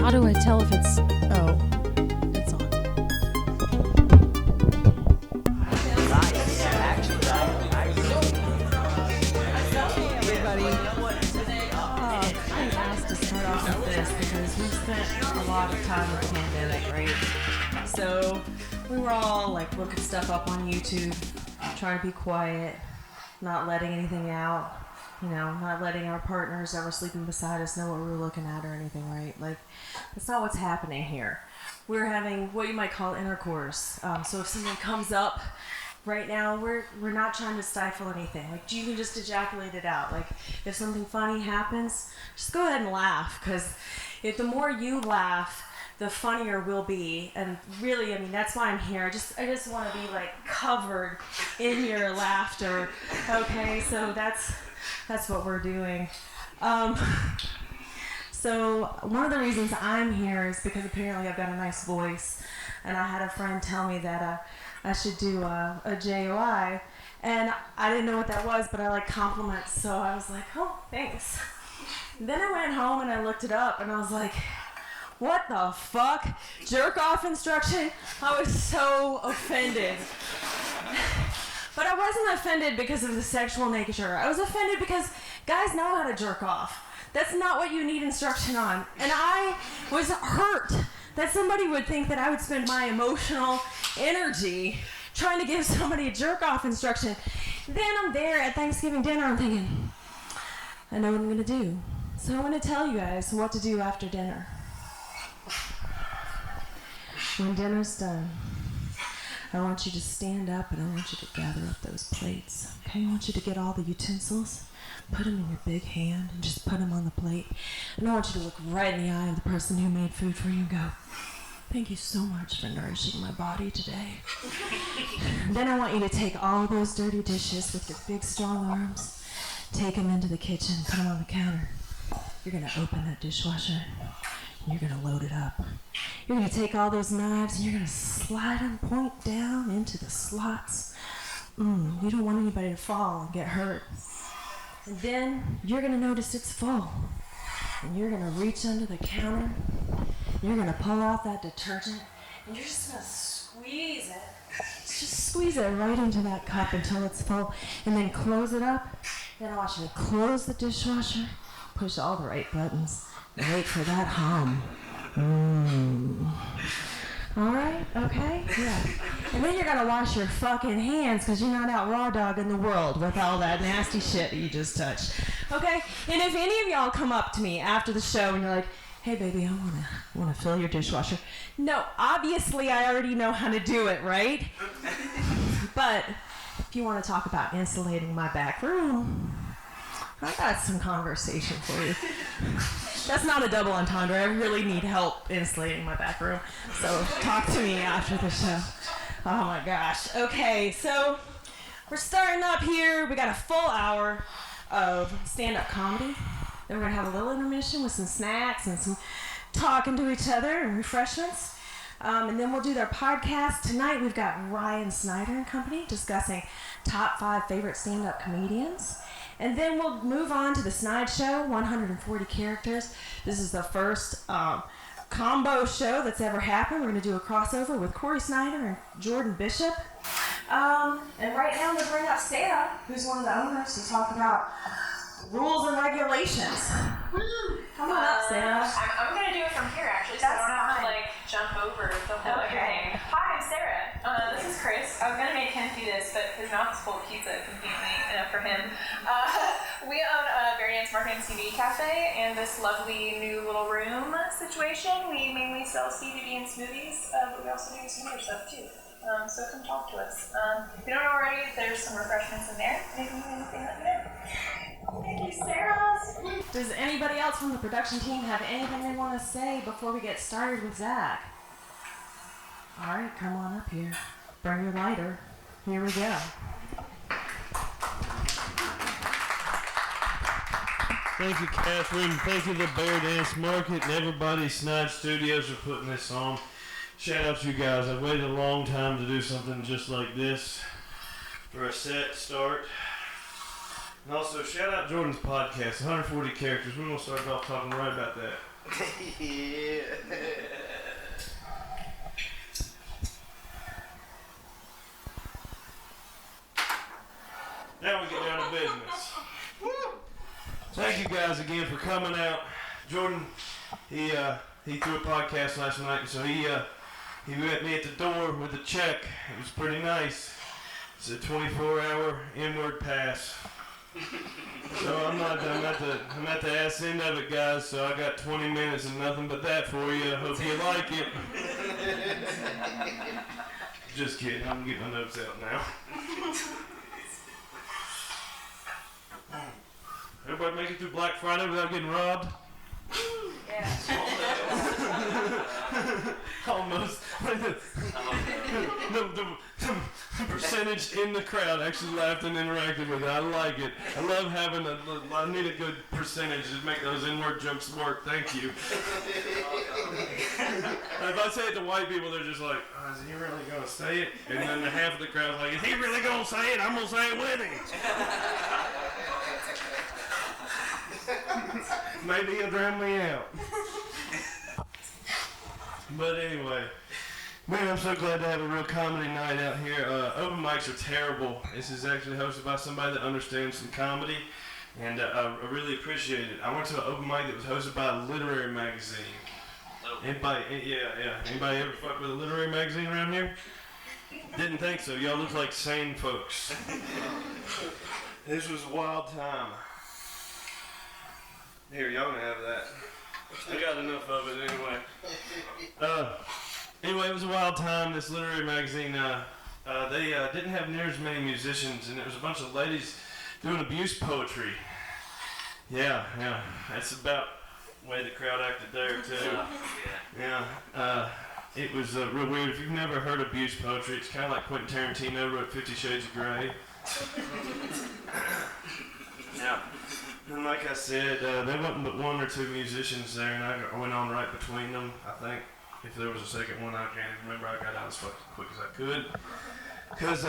How do I tell if it's... Oh, it's on. Everybody. I'm asked to start off with this because we've spent a lot of time with the pandemic, right? So we were all like looking stuff up on YouTube, trying to be quiet, not letting anything out. You know, not letting our partners that were sleeping beside us know what we were looking at or anything, right? Like, that's not what's happening here. We're having what you might call intercourse. So if something comes up right now, we're not trying to stifle anything. Like, you can just ejaculate it out. Like, if something funny happens, just go ahead and laugh. Because if the more you laugh, the funnier we'll be. And really, I mean, that's why I'm here. I just want to be, like, covered in your laughter. Okay, so that's what we're doing. So one of the reasons I'm here is because apparently I've got a nice voice, and I had a friend tell me that I should do a JOI, and I didn't know what that was, but I like compliments, so I was like, oh, thanks. Then I went home and I looked it up, and I was like, what the fuck? Jerk off instruction? I was so offended. But I wasn't offended because of the sexual nature. I was offended because guys know how to jerk off. That's not what you need instruction on. And I was hurt that somebody would think that I would spend my emotional energy trying to give somebody a jerk off instruction. Then I'm there at Thanksgiving dinner, I'm thinking, I know what I'm gonna do. So I'm gonna tell you guys what to do after dinner. When dinner's done, I want you to stand up and I want you to gather up those plates. Okay, I want you to get all the utensils, put them in your big hand and just put them on the plate. And I want you to look right in the eye of the person who made food for you and go, thank you so much for nourishing my body today. Then I want you to take all those dirty dishes with your big strong arms, take them into the kitchen, put them on the counter. You're gonna open that dishwasher. You're going to load it up. You're going to take all those knives and you're going to slide them point down into the slots. You don't want anybody to fall and get hurt. And then you're going to notice it's full. And you're going to reach under the counter. You're going to pull out that detergent. And you're just going to squeeze it. Just squeeze it right into that cup until it's full. And then close it up. Then I want you to close the dishwasher. Push all the right buttons. Wait for that hum. All right, okay, yeah. And then you're gonna wash your fucking hands because you're not out raw dogging the world with all that nasty shit that you just touched. Okay? And if any of y'all come up to me after the show and you're like, hey baby, I wanna fill your dishwasher. No, obviously I already know how to do it, right? But if you wanna talk about insulating my back room, I got some conversation for you. That's not a double entendre. I really need help insulating my back room. So talk to me after the show. Oh my gosh. Okay, so we're starting up here. We got a full hour of stand-up comedy. Then we're gonna have a little intermission with some snacks and some talking to each other and refreshments. And then we'll do their podcast. Tonight we've got Ryan Snyder and company discussing top 5 favorite stand-up comedians. And then we'll move on to the Snide Show, 140 characters. This is the first combo show that's ever happened. We're going to do a crossover with Corey Snyder and Jordan Bishop. And right now I'm going to bring up Sarah, who's one of the owners, to talk about rules and regulations. Come on up, Sarah. I'm going to do it from here, actually, so I don't have to, jump over the whole everything. Hi, I'm Sarah. This is Chris. I was going to make him do this, but his mouth is full of pizza conveniently enough for him. We own a Variance Marketing TV Cafe and this lovely new little room situation. We mainly sell CBD and smoothies, but we also do some other stuff, too. So come talk to us. If you don't know already, there's some refreshments in there. Anything, let me know. Thank you, Sarah. Does anybody else from the production team have anything they want to say before we get started with Zach? All right, come on up here. Bring your lighter. Here we go. Thank you, Catherine. Thank you to Bear Dance Market and everybody at Snide Studios for putting this on. Shout out to you guys. I've waited a long time to do something just like this for a set start. And also, shout out Jordan's podcast, 140 characters. We're going to start off talking right about that. Yeah. Now we get down to business. Thank you guys again for coming out. Jordan, he threw a podcast last night, so he met me at the door with a check. It was pretty nice. It's a 24-hour inward pass. So I'm at the ass end of it, guys. So I got 20 minutes and nothing but that for you. Hope you like it. Just kidding. I'm getting my notes out now. Everybody make it through Black Friday without getting robbed? Yeah. Almost. The percentage in the crowd actually laughed and interacted with it. I like it. I love having I need a good percentage to make those inward jumps work. Thank you. If I say it to white people, they're just like, oh, is he really going to say it? And then the half of the crowd's like, is he really going to say it? I'm going to say it with him. Maybe he'll drown me out. But anyway, man, I'm so glad to have a real comedy night out here. Open mics are terrible. This is actually hosted by somebody that understands some comedy, and I really appreciate it. I went to an open mic that was hosted by a literary magazine. Anybody, yeah. Anybody ever fuck with a literary magazine around here? Didn't think so. Y'all look like sane folks. This was a wild time. Here, y'all can have that. I got enough of it anyway. Anyway, it was a wild time. This literary magazine, they didn't have near as many musicians, and it was a bunch of ladies doing abuse poetry. Yeah. That's about the way the crowd acted there, too. Yeah. It was real weird. If you've never heard abuse poetry, it's kind of like Quentin Tarantino wrote 50 Shades of Grey. Yeah. And like I said, there wasn't but one or two musicians there, and I went on right between them, I think. If there was a second one, I can't even remember. I got out as fucking quick as I could. Because,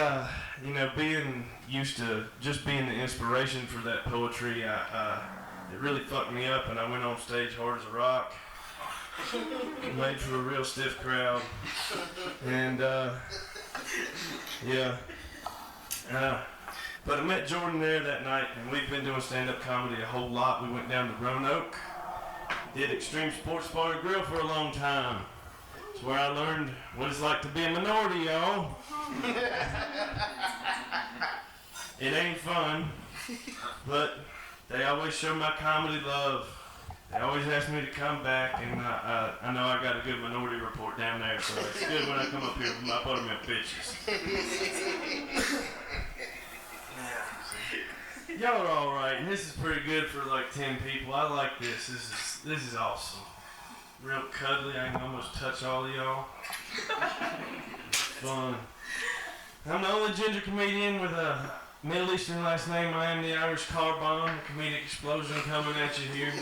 being used to just being the inspiration for that poetry, it really fucked me up, and I went on stage hard as a rock. Made for a real stiff crowd. And, yeah. But I met Jordan there that night, and we've been doing stand-up comedy a whole lot. We went down to Roanoke, did Extreme Sports Bar and Grill for a long time. It's where I learned what it's like to be a minority, y'all. It ain't fun, but they always show my comedy love. They always ask me to come back, and I know I got a good minority report down there, so it's good when I come up here with my buttermilk bitches. Y'all are alright. This is pretty good for like 10 people. I like this. This is awesome. Real cuddly. I can almost touch all of y'all. Fun. I'm the only ginger comedian with a Middle Eastern last name. I am the Irish car bomb. A comedic explosion coming at you here.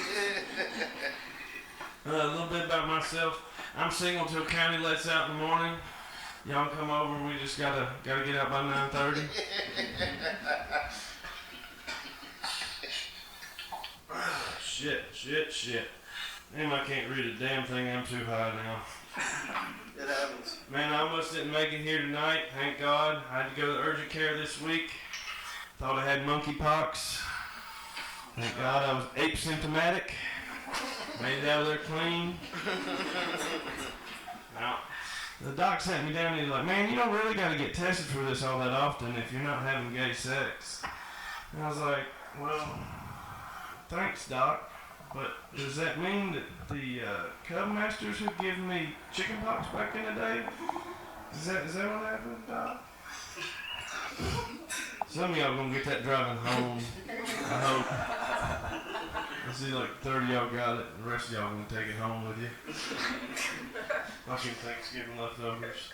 A little bit about myself. I'm single till county lets out in the morning. Y'all come over. We just gotta get out by 9:30. Shit. Damn, I can't read a damn thing. I'm too high now. It happens. Man, I almost didn't make it here tonight. Thank God. I had to go to urgent care this week. Thought I had monkeypox. Thank God I was asymptomatic. Made it out of there clean. Now, the doc sent me down and he's like, man, you don't really got to get tested for this all that often if you're not having gay sex. And I was like, well, thanks, doc. But does that mean that the Cub Masters who gave me chickenpox back in the day? Is that what happened, doc? Some of y'all gonna get that driving home. I hope. I see like 30 of y'all got it, and the rest of y'all gonna take it home with you. Fucking Thanksgiving leftovers.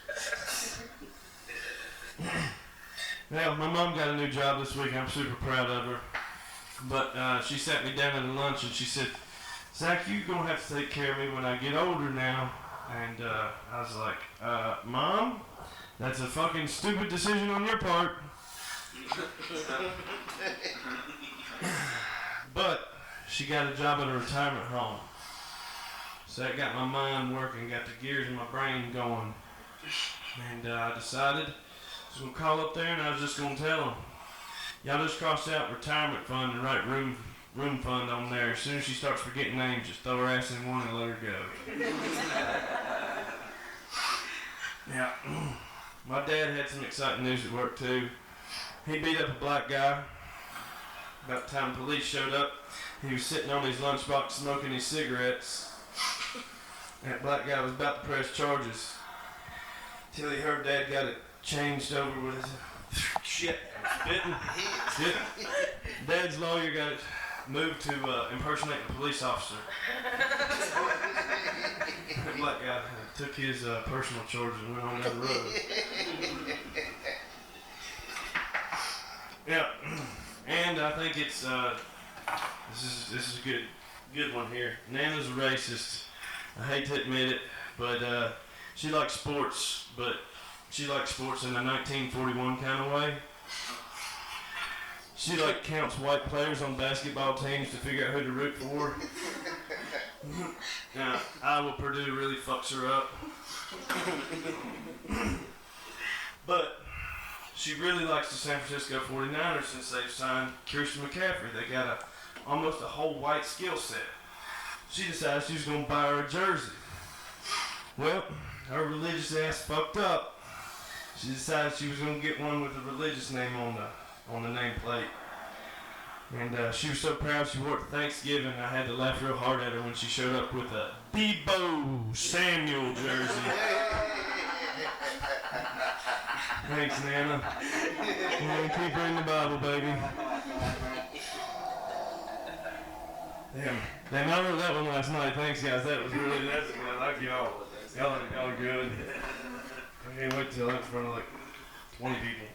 Now, my mom got a new job this week. I'm super proud of her. But she sat me down at lunch and she said, Zach, you're going to have to take care of me when I get older now. And I was like, Mom, that's a fucking stupid decision on your part. But she got a job at a retirement home. So that got my mind working, got the gears in my brain going. And I decided I was going to call up there and I was just going to tell them, y'all just cross out retirement fund and write room fund on there. As soon as she starts forgetting names, just throw her ass in one and let her go. Yeah. My dad had some exciting news at work too. He beat up a black guy. About the time the police showed up, he was sitting on his lunchbox smoking his cigarettes. That black guy was about to press charges till he heard Dad got it changed over with his shit. Dad's lawyer got it moved to impersonate a police officer. The black guy took his personal charges and went on down the road. Yeah, and I think it's this is a good one here. Nana's a racist. I hate to admit it, but she likes sports, but she likes sports in a 1941 kind of way. She counts white players on basketball teams to figure out who to root for. Now, Iowa Purdue really fucks her up. But she really likes the San Francisco 49ers since they've signed Kirsten McCaffrey. They got almost a whole white skill set. She decided she was going to buy her a jersey. Well, her religious ass fucked up. She decided she was going to get one with a religious name on the nameplate. And she was so proud she wore it to Thanksgiving. I had to laugh real hard at her when she showed up with a Debo Samuel jersey. Thanks, Nana. Keep reading the Bible, baby. Damn, I wrote that one last night. Thanks, guys. That's I like y'all. Y'all are good. I can't wait till that's in front of like 20 people.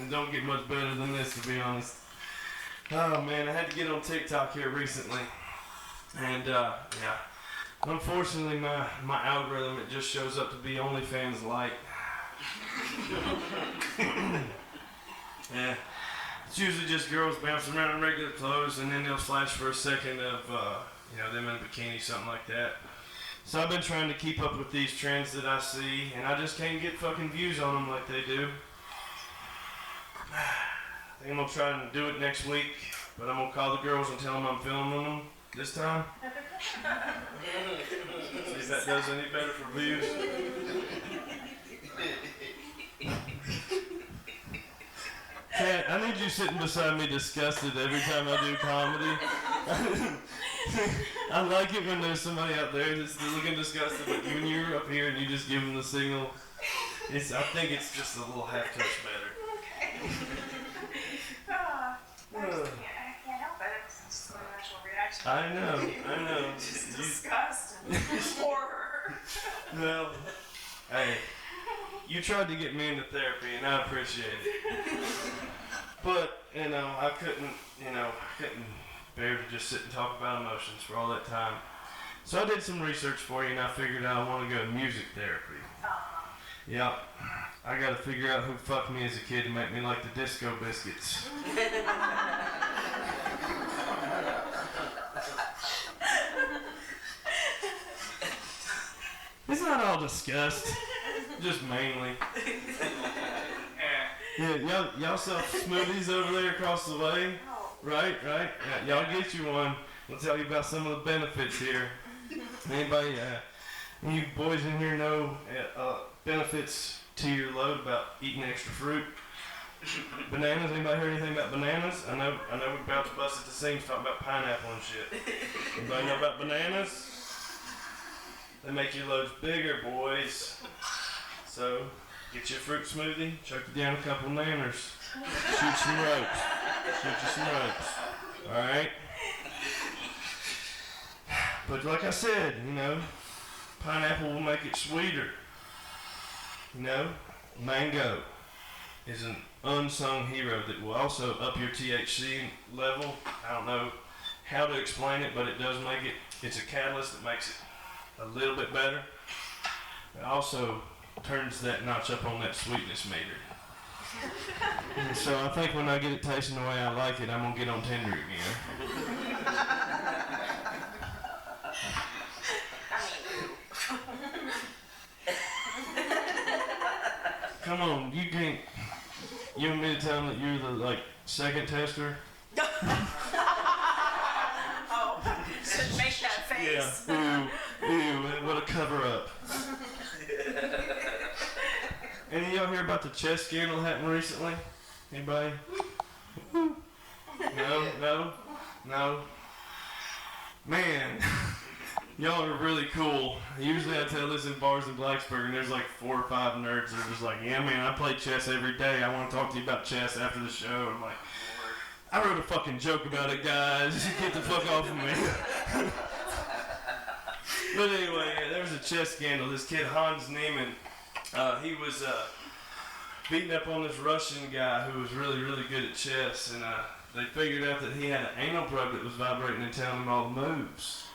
It don't get much better than this, to be honest. Oh man, I had to get on TikTok here recently, and yeah, unfortunately my algorithm, it just shows up to be OnlyFans light. Yeah, it's usually just girls bouncing around in regular clothes, and then they'll flash for a second of them in a bikini, something like that. So I've been trying to keep up with these trends that I see, and I just can't get fucking views on them like they do. I think I'm going to try and do it next week, but I'm going to call the girls and tell them I'm filming them this time. See if that does any better for views. Kat, I need you sitting beside me disgusted every time I do comedy. I like it when there's somebody out there that's looking disgusted, but when you're up here and you just give them the signal, I think it's just a little half touch better. I can't help it. It's just a natural reaction. I know. Just disgust and horror. Well, hey, you tried to get me into therapy, and I appreciate it. But, I couldn't bear to just sit and talk about emotions for all that time. So I did some research for you, and I figured out I want to go to music therapy. Yeah, I got to figure out who fucked me as a kid and make me like the Disco Biscuits. It's not all disgust, just mainly. Yeah, y'all sell smoothies over there across the way, right? Yeah, y'all get you one. I'll tell you about some of the benefits here. Anybody, you boys in here know benefits to your load about eating extra fruit? Bananas, anybody heard anything about bananas? I know we're about to bust at the seams talking about pineapple and shit. Anybody know about bananas? They make your loads bigger, boys. So, get you a fruit smoothie, chuck it down a couple of nanners. Shoot some ropes. Alright? But like I said, pineapple will make it sweeter. Mango is an unsung hero that will also up your THC level. I don't know how to explain it, but it does make it, it's a catalyst that makes it a little bit better. It also turns that notch up on that sweetness meter. And so I think when I get it tasting the way I like it, I'm going to get on Tinder again. Come on, you can't. You want me to tell them that you're the second tester? Oh, should make that face. Yeah. Ooh, what a cover up. Any of y'all hear about the chess scandal that happened recently? Anybody? No. Man, y'all are really cool. Usually I tell this in bars in Blacksburg, and there's 4 or 5 nerds that are just like, yeah, man, I play chess every day. I want to talk to you about chess after the show. I'm like, I wrote a fucking joke about it, guys. Get the fuck off of me. But anyway, there was a chess scandal. This kid, Hans Niemann, he was beating up on this Russian guy who was really, really good at chess, and they figured out that he had an anal plug that was vibrating and telling him all the moves.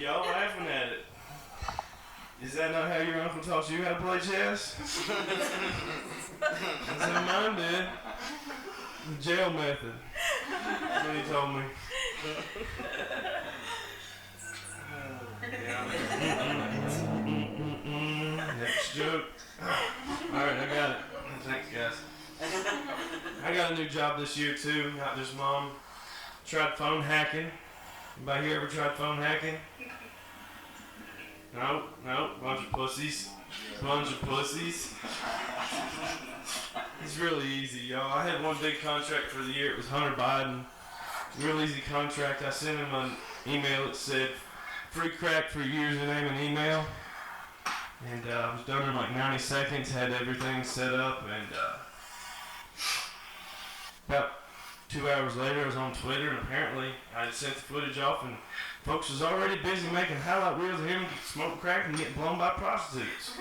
Y'all laughing at it. Is that not how your uncle taught you how to play chess? That's how mine did. The jail method. That's what he told me. Next joke. Alright, I got it. Thanks, guys. I got a new job this year, too. Not just mom. Tried phone hacking. Anybody here ever tried phone hacking? No. Bunch of pussies. It's really easy, y'all. I had one big contract for the year. It was Hunter Biden. Real easy contract. I sent him an email that said, free crack for username and email. And I was done in 90 seconds, had everything set up, and about 2 hours later I was on Twitter, and apparently I had sent the footage off, and folks was already busy making highlight reels of him smoking crack and getting blown by prostitutes.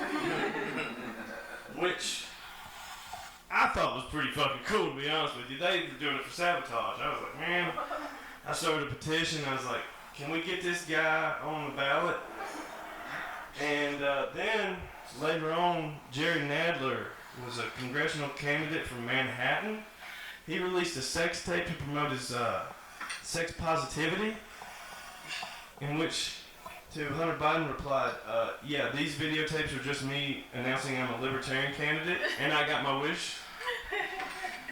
Which I thought was pretty fucking cool, to be honest with you. They were doing it for sabotage. I was like, man, I started a petition. I was like, can we get this guy on the ballot? And then later on, Jerry Nadler was a congressional candidate from Manhattan. He released a sex tape to promote his sex positivity, in which to Hunter Biden replied, yeah, these videotapes are just me announcing I'm a libertarian candidate, and I got my wish.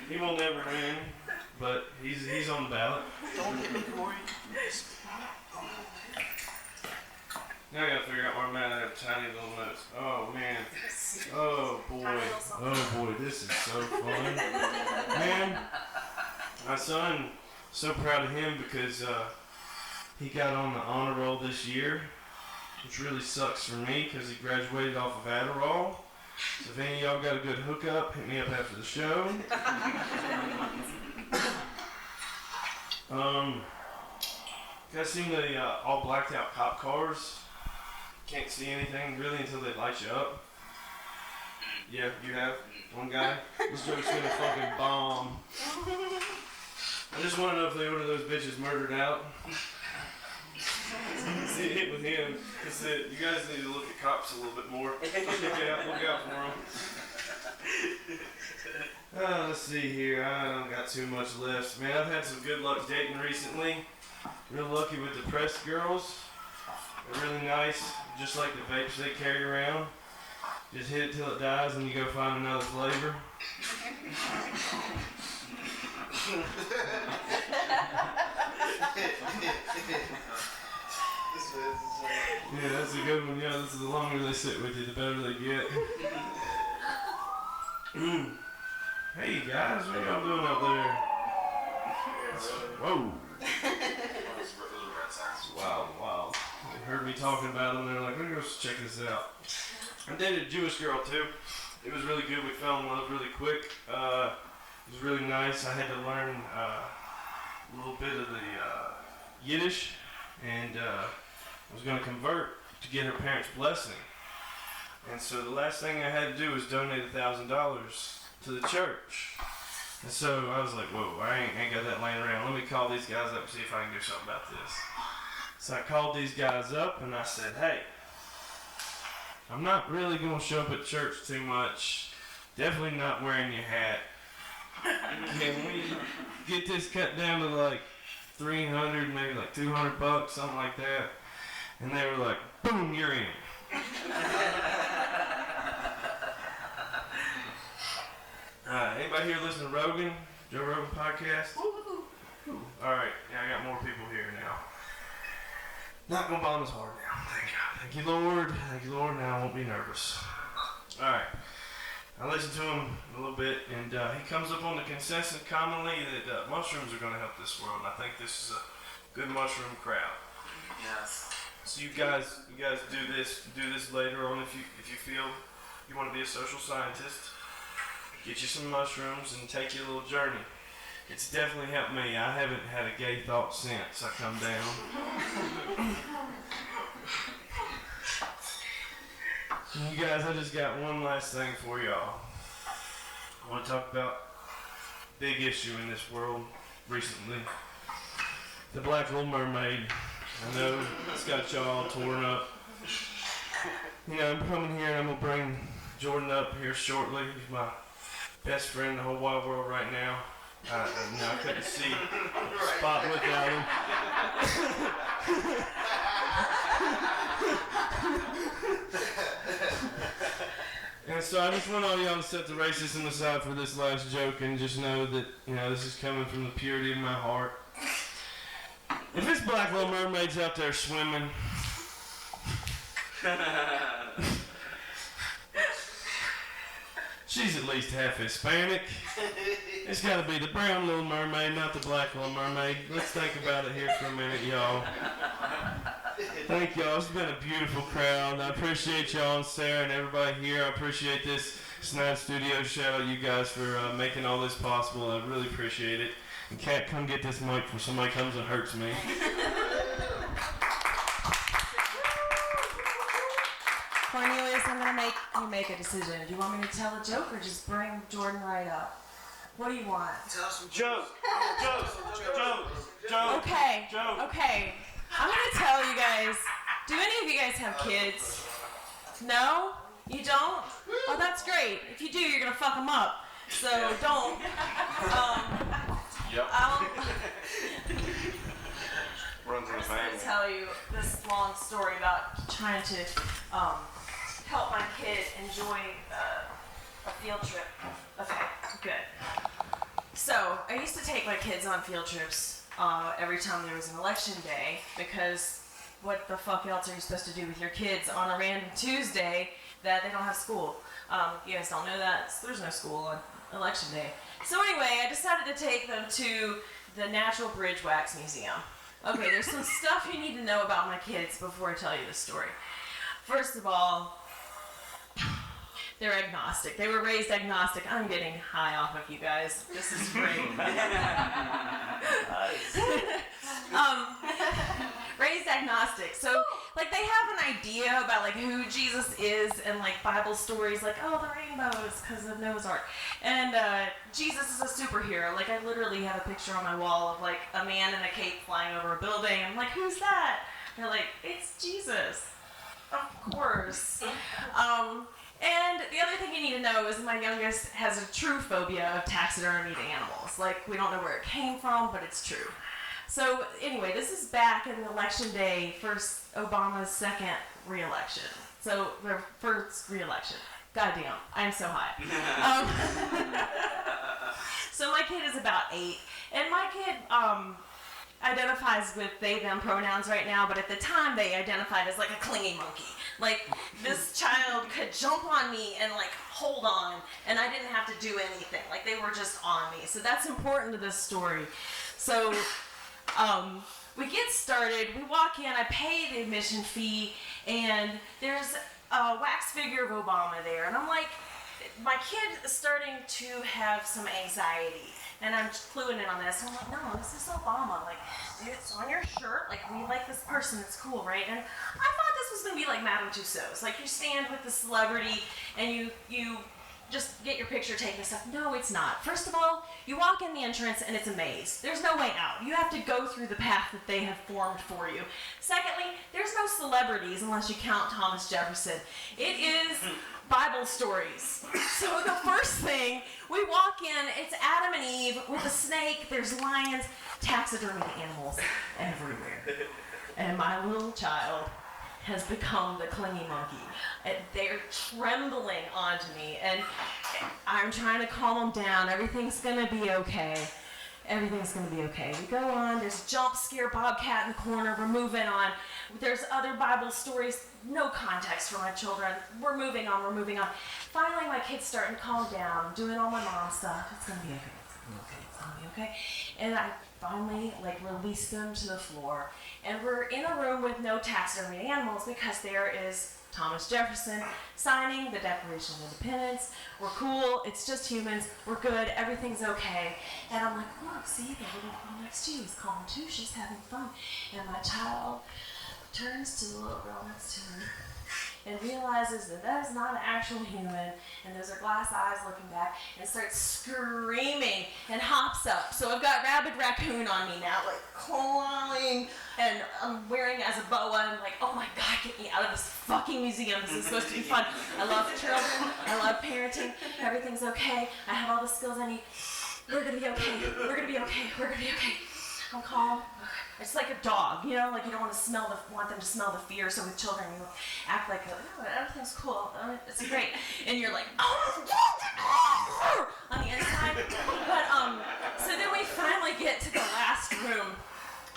He will never win, but he's on the ballot. Don't hit me, Corey. Now I gotta figure out where I'm at. I have tiny little notes. Oh man. Oh boy, this is so fun. Man, my son, so proud of him because he got on the honor roll this year, which really sucks for me because he graduated off of Adderall. So if any of y'all got a good hookup, hit me up after the show. You guys seen the all blacked out cop cars? Can't see anything really until they light you up. Yeah, you have one guy. This joke's gonna fucking bomb. I just want to know if they order those bitches murdered out. See it with him. That's it. You guys need to look at cops a little bit more. Look out for them. Let's see here. I don't got too much left. Man, I've had some good luck dating recently. Real lucky with the pressed girls. They're really nice, just like the vapes they carry around. Just hit it till it dies and you go find another flavor. Yeah, that's a good one. Yeah, this is the longer they sit with you, the better they get. Hey guys, what y'all doing out there? Whoa. Wow. They heard me talking about them, they're like, let me go check this out. I dated a Jewish girl too. It was really good. We fell in love really quick. It was really nice. I had to learn a little bit of the Yiddish, and I was going to convert to get her parents' blessing. And so the last thing I had to do was donate $1,000 to the church. And so I was like, whoa, I ain't got that laying around. Let me call these guys up and see if I can do something about this. So I called these guys up and I said, hey, I'm not really going to show up at church too much. Definitely not wearing your hat. Can we get this cut down to like $300, maybe like $200, something like that? And they were like, boom, you're in. Anybody here listen to Rogan? Joe Rogan podcast? Alright, yeah, I got more people here now. Not gonna bomb as hard now. Thank God. Thank you, Lord. Thank you, Lord. Now I won't be nervous. Alright. I listened to him a little bit, and he comes up on the consensus commonly that mushrooms are going to help this world, and I think this is a good mushroom crowd. Yes. So you guys do this later on if you feel you want to be a social scientist. Get you some mushrooms and take you a little journey. It's definitely helped me. I haven't had a gay thought since I come down. You guys, I just got one last thing for y'all. I want to talk about a big issue in this world recently. The Black Little Mermaid. I know it's got y'all torn up. You know, I'm coming here and I'm going to bring Jordan up here shortly. He's my best friend in the whole wide world right now. I couldn't see a spot without him. And so I just want all y'all to set the racism aside for this last joke and just know that, you know, this is coming from the purity of my heart. If this Black Little Mermaid's out there swimming, she's at least half Hispanic. It's got to be the brown Little Mermaid, not the Black Little Mermaid. Let's think about it here for a minute, y'all. Thank y'all. It's been a beautiful crowd. I appreciate y'all and Sarah and everybody here. I appreciate this Snide Studios. Shout out you guys for making all this possible. I really appreciate it. And Kat, come get this mic before somebody comes and hurts me. Cornelius, I'm gonna make you make a decision. Do you want me to tell a joke or just bring Jordan right up? What do you want? Tell us some Joke. Okay. Okay. I'm gonna tell you guys. Do any of you guys have kids? No? You don't? Oh, that's great. If you do, you're gonna fuck them up. So don't. Yep. Runs in the I'm family. going to tell you this long story about trying to help my kid enjoy a field trip. Okay, good. So I used to take my kids on field trips every time there was an election day, because what the fuck else are you supposed to do with your kids on a random Tuesday that they don't have school? You guys don't know that. There's no school on election day. So anyway, I decided to take them to the Natural Bridge Wax Museum. Okay, there's some stuff you need to know about my kids before I tell you the story. First of all, they're agnostic. They were raised agnostic. I'm getting high off of you guys. This is great. Raised agnostic. So, like, they have an idea about, like, who Jesus is and, like, Bible stories, like, oh, the rainbow is because of Noah's Ark. And Jesus is a superhero. Like, I literally have a picture on my wall of, like, a man in a cape flying over a building. I'm like, who's that? They're like, it's Jesus. Of course. And the other thing you need to know is my youngest has a true phobia of taxidermied animals. Like, we don't know where it came from, but it's true. So anyway, this is back in election day for Obama's second re-election. So, first re-election. Goddamn, I'm so high. So my kid is about 8, and my kid identifies with they, them pronouns right now, but at the time they identified as like a clingy monkey. Like, this child could jump on me and like hold on, and I didn't have to do anything. Like, they were just on me. So that's important to this story. So we get started, we walk in, I pay the admission fee, and there's a wax figure of Obama there, and I'm like, my kid is starting to have some anxiety, and I'm cluing in on this, and I'm like, no, this is Obama, like, dude, it's on your shirt, like, we like this person, it's cool, right? And I thought this was gonna be like Madame Tussauds, like, you stand with the celebrity, and you just get your picture taken and stuff. No, it's not. First of all, you walk in the entrance and it's a maze. There's no way out. You have to go through the path that they have formed for you. Secondly, there's no celebrities unless you count Thomas Jefferson. It is Bible stories. So the first thing, we walk in, it's Adam and Eve with a snake, there's lions, taxidermy animals everywhere. And my little child has become the clingy monkey. They're trembling onto me, and I'm trying to calm them down. Everything's gonna be okay. Everything's gonna be okay. We go on, there's jump scare bobcat in the corner, we're moving on. There's other Bible stories, no context for my children. We're moving on. Finally, my kids starting to calm down. I'm doing all my mom stuff. It's gonna be okay. It's gonna be okay. And I finally release them to the floor. And we're in a room with no taxidermy animals because there is Thomas Jefferson signing the Declaration of Independence. We're cool. It's just humans. We're good. Everything's okay. And I'm like, look, see, the little girl next to you is calm too. She's having fun. And my child turns to the little girl next to her and realizes that is not an actual human, and those are glass eyes looking back, and starts screaming and hops up. So I've got Rabid Raccoon on me now, clawing, and I'm wearing it as a boa. I'm like, oh my God, get me out of this fucking museum. This is supposed to be fun. I love children. I love parenting. Everything's okay. I have all the skills I need. We're gonna be okay. We're gonna be okay. We're gonna be okay. I'm calm. It's like a dog, you don't want them to smell the fear. So with children, you act like, oh, everything's cool, it's great, and you're like, oh, on the inside. But so then we finally get to the last room,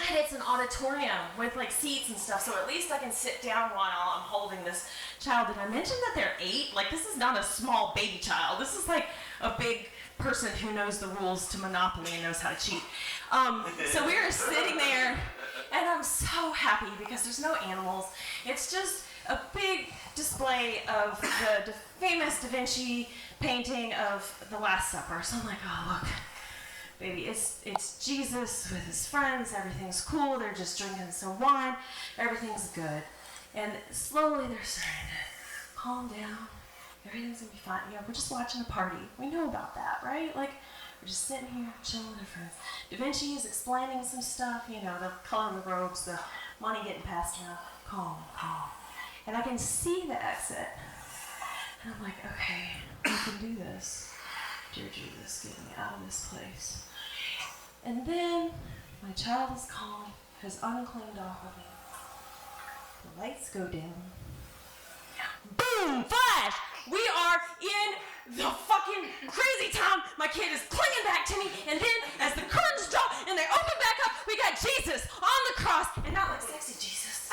and it's an auditorium with seats and stuff. So at least I can sit down while I'm holding this child. Did I mention that they're 8? This is not a small baby child. This is a big person who knows the rules to Monopoly and knows how to cheat. So we were sitting there, and I'm so happy because there's no animals. It's just a big display of the famous Da Vinci painting of the Last Supper. So I'm like, oh, look, baby, it's Jesus with his friends. Everything's cool. They're just drinking some wine. Everything's good. And slowly they're starting to calm down. Everything's gonna be fine. We're just watching a party. We know about that, right? We're just sitting here, chilling with our friends. Da Vinci is explaining some stuff, the color of the robes, the money getting passed around. Calm. And I can see the exit. And I'm like, okay, we can do this. Dear Jesus, get me out of this place. And then my child is calm, has unclaimed off of me. The lights go down. Boom! Flash! We are in the fucking crazy town. My kid is clinging back to me, and then as the curtains drop and they open back up, we got Jesus on the cross, and not sexy Jesus.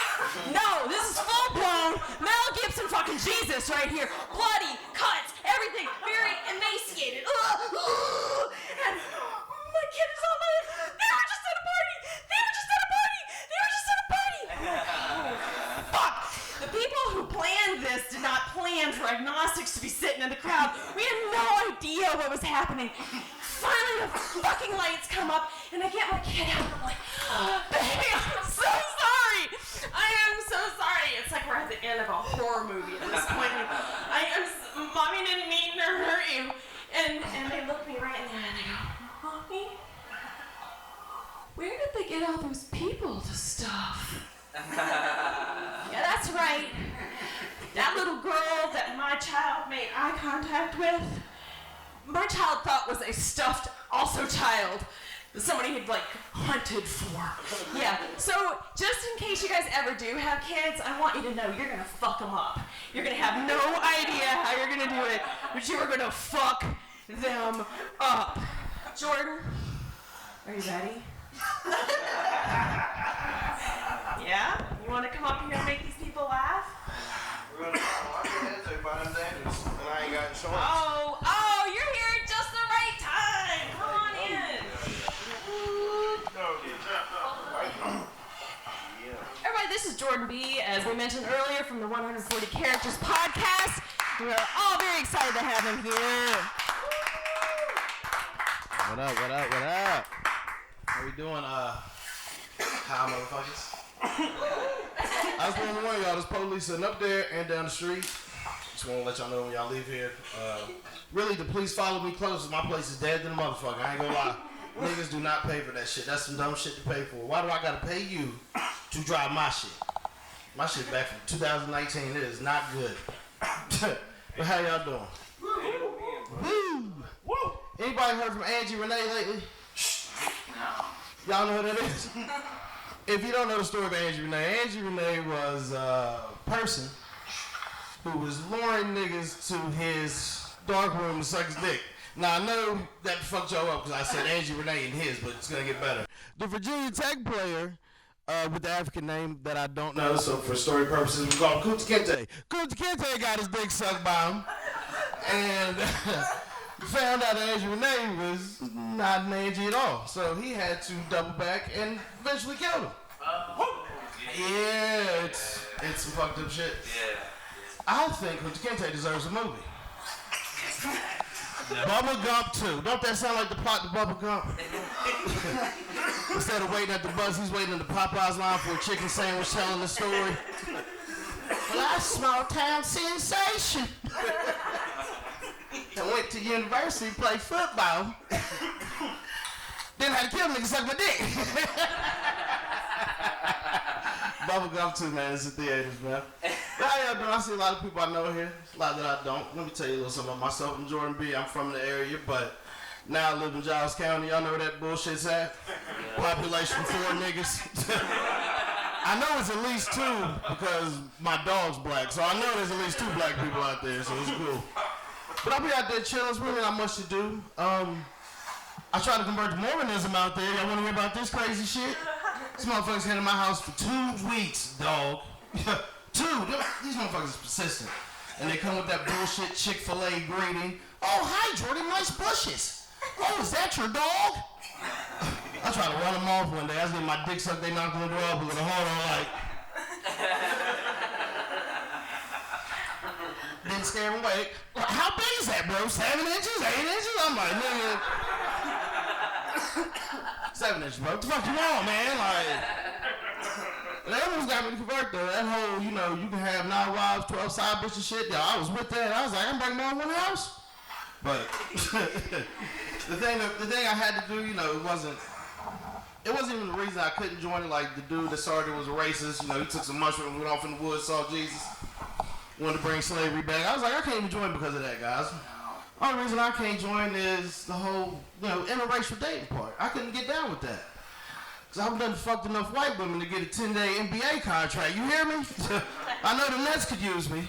No, this is full-blown Mel Gibson fucking Jesus right here. Bloody, cuts, everything, very emaciated. And my kid is on my... They were just at a party. Fuck! The people who planned this did not plan for agnostics to be sitting in the crowd. We had no idea what was happening. Finally, the fucking lights come up, and I get my kid out, and I'm like, baby, I'm so sorry. I am so sorry. It's like we're at the end of a horror movie at this point. Mommy didn't mean to hurt you. And they look me right in the eye, and they go, Mommy, where did they get all those people to stuff? Yeah, that's right. That little girl that my child made eye contact with, my child thought was a stuffed also child that somebody had hunted for. Yeah, so just in case you guys ever do have kids, I want you to know you're gonna fuck them up. You're gonna have no idea how you're gonna do it, but you are gonna fuck them up. Jordan, are you ready? Yeah? You want to come up here and make these people laugh? We're going to watch your heads, everybody. I'm dangerous. And I ain't got insurance. Oh, you're here at just the right time. Come on in. Everybody, this is Jordan B., as we mentioned earlier, from the 140 Characters podcast. We are all very excited to have him here. What up? How we doing, hi, motherfuckers? I just want to warn y'all, there's police sitting up there and down the street. Just want to let y'all know when y'all leave here. Really, the police follow me close. My place is dead than a motherfucker. I ain't gonna lie. Niggas do not pay for that shit. That's some dumb shit to pay for. Why do I gotta pay you to drive my shit? My shit back from 2019. It is not good. But how y'all doing? Woo! Anybody heard from Angie Renee lately? Y'all know who that is? if you don't know the story of Angie Renee was a person who was luring niggas to his dark room to suck his dick. Now, I know that fucked y'all up because I said Angie Renee and his, but it's going to get better. The Virginia Tech player with the African name that I don't know, so for story purposes, we call him Kunta Kinte. Kunta Kinte got his dick sucked by him, and found out that Angie Renee was not an Angie at all. So he had to double back and eventually killed him. Yeah, it's some fucked up shit. Yeah. I think Kunta Kinte deserves a movie. Bubba Gump 2. Don't that sound like the plot to Bubba Gump? Instead of waiting at the bus, he's waiting in the Popeyes line for a chicken sandwich telling the story. Well, I small town sensation. I went to university, played football. Then I had to kill niggas suck my dick. Bubba Gump 2, man. It's in theaters, man. I see a lot of people I know here. A lot that I don't. Let me tell you a little something about myself. I'm Jordan B. I'm from the area, but now I live in Giles County. Y'all know where that bullshit's at? Population 4 niggas. I know it's at least 2 because my dog's black, so I know there's at least 2 black people out there, so it's cool. But I'll be out there chilling. It's really not much to do. I try to convert to Mormonism out there. Y'all want to hear about this crazy shit? These motherfuckers came to my house for 2 weeks, dog. 2. These motherfuckers is persistent. And they come with that bullshit Chick-fil-A greeting. Oh, hi, Jordan. Nice bushes. Oh, is that your dog? I tried to run them off one day. I was getting my dick sucked. They knocked on the door up with a hold on like. Didn't scare him away. How big is that, bro? 7 inches? 8 inches? I'm like, nigga. 7 inches, bro. What the fuck you want, man? Like, that almost got me to convert though. That whole, you know, you can have 9 wives, 12 side bitches shit. Yo, I was with that. I was like, I'm bringing more in one house. But the thing I had to do, you know, it wasn't even the reason I couldn't join it. Like the dude that started was a racist. You know, he took some mushrooms, went off in the woods, saw Jesus, wanted to bring slavery back. I was like, I can't even join because of that, guys. Only reason I can't join is the whole, you know, interracial dating part. I couldn't get down with that. Because I've done fucked enough white women to get a 10-day NBA contract. You hear me? I know the Nets could use me.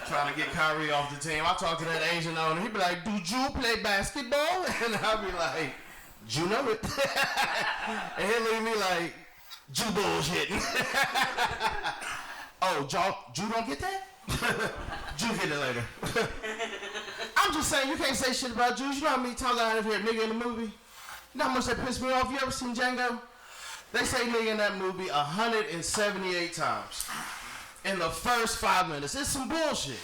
Trying to get Kyrie off the team. I talk to that Asian owner. He'd be like, do you play basketball? And I'll be like, you know it. And he'll leave me like, you bullshitting. Oh, you don't get that? You get it later. I'm just saying, you can't say shit about Jews. You know how many times I had to hear nigga in the movie? You know how much that pissed me off? You ever seen Django? They say nigga in that movie 178 times. In the first 5 minutes. It's some bullshit.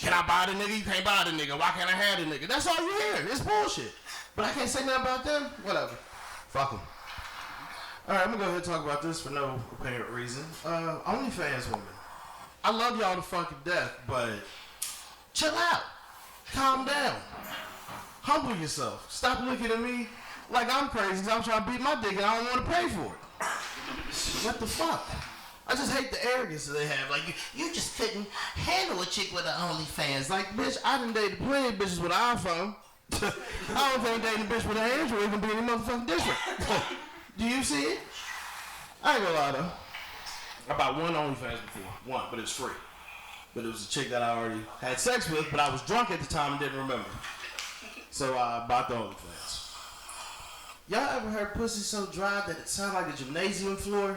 Can I buy the nigga? You can't buy the nigga. Why can't I have the nigga? That's all you hear. It's bullshit. But I can't say nothing about them? Whatever. Fuck them. Alright, I'm gonna go ahead and talk about this for no apparent reason. OnlyFans women. I love y'all to fucking death, but chill out. Calm down. Humble yourself. Stop looking at me like I'm crazy because I'm trying to beat my dick and I don't want to pay for it. What the fuck? I just hate the arrogance that they have. Like, you just couldn't handle a chick with an OnlyFans. Like, bitch, I done dated plenty of bitches with an iPhone. I don't think dating a bitch with an Android can be any motherfucking different. Do you see it? I ain't gonna lie though. I bought one OnlyFans before. One, but it was free. But it was a chick that I already had sex with, but I was drunk at the time and didn't remember. So I bought the OnlyFans. Y'all ever heard pussy so dry that it sounded like a gymnasium floor?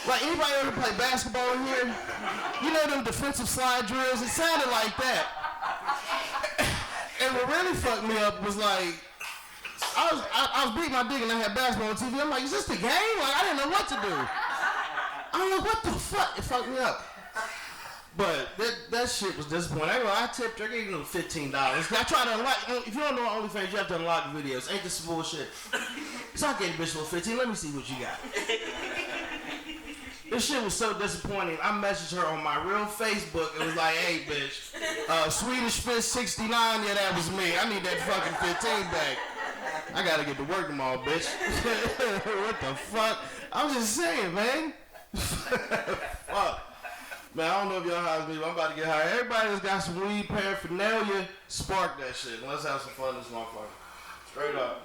Like, anybody ever play basketball in here? You know them defensive slide drills? It sounded like that. And what really fucked me up was like, I was beating my dick and I had basketball on TV. I'm like, is this the game? Like, I didn't know what to do. I don't know what the fuck. It fucked me up. But that shit was disappointing. I tipped her. I gave them $15. I tried to unlock. If you don't know OnlyFans, you have to unlock the videos. Ain't this some bullshit? So I gave the bitch a little $15. Let me see what you got. This shit was so disappointing. I messaged her on my real Facebook. It was like, hey, bitch, Swedish Fish 69, yeah, that was me. I need that fucking 15 back. I gotta get to work tomorrow, bitch. What the fuck? I'm just saying, man. Fuck. Man, I don't know if y'all hires me, but I'm about to get hired. Everybody that's got some weed paraphernalia, spark that shit. Let's have some fun this motherfucker. Straight up.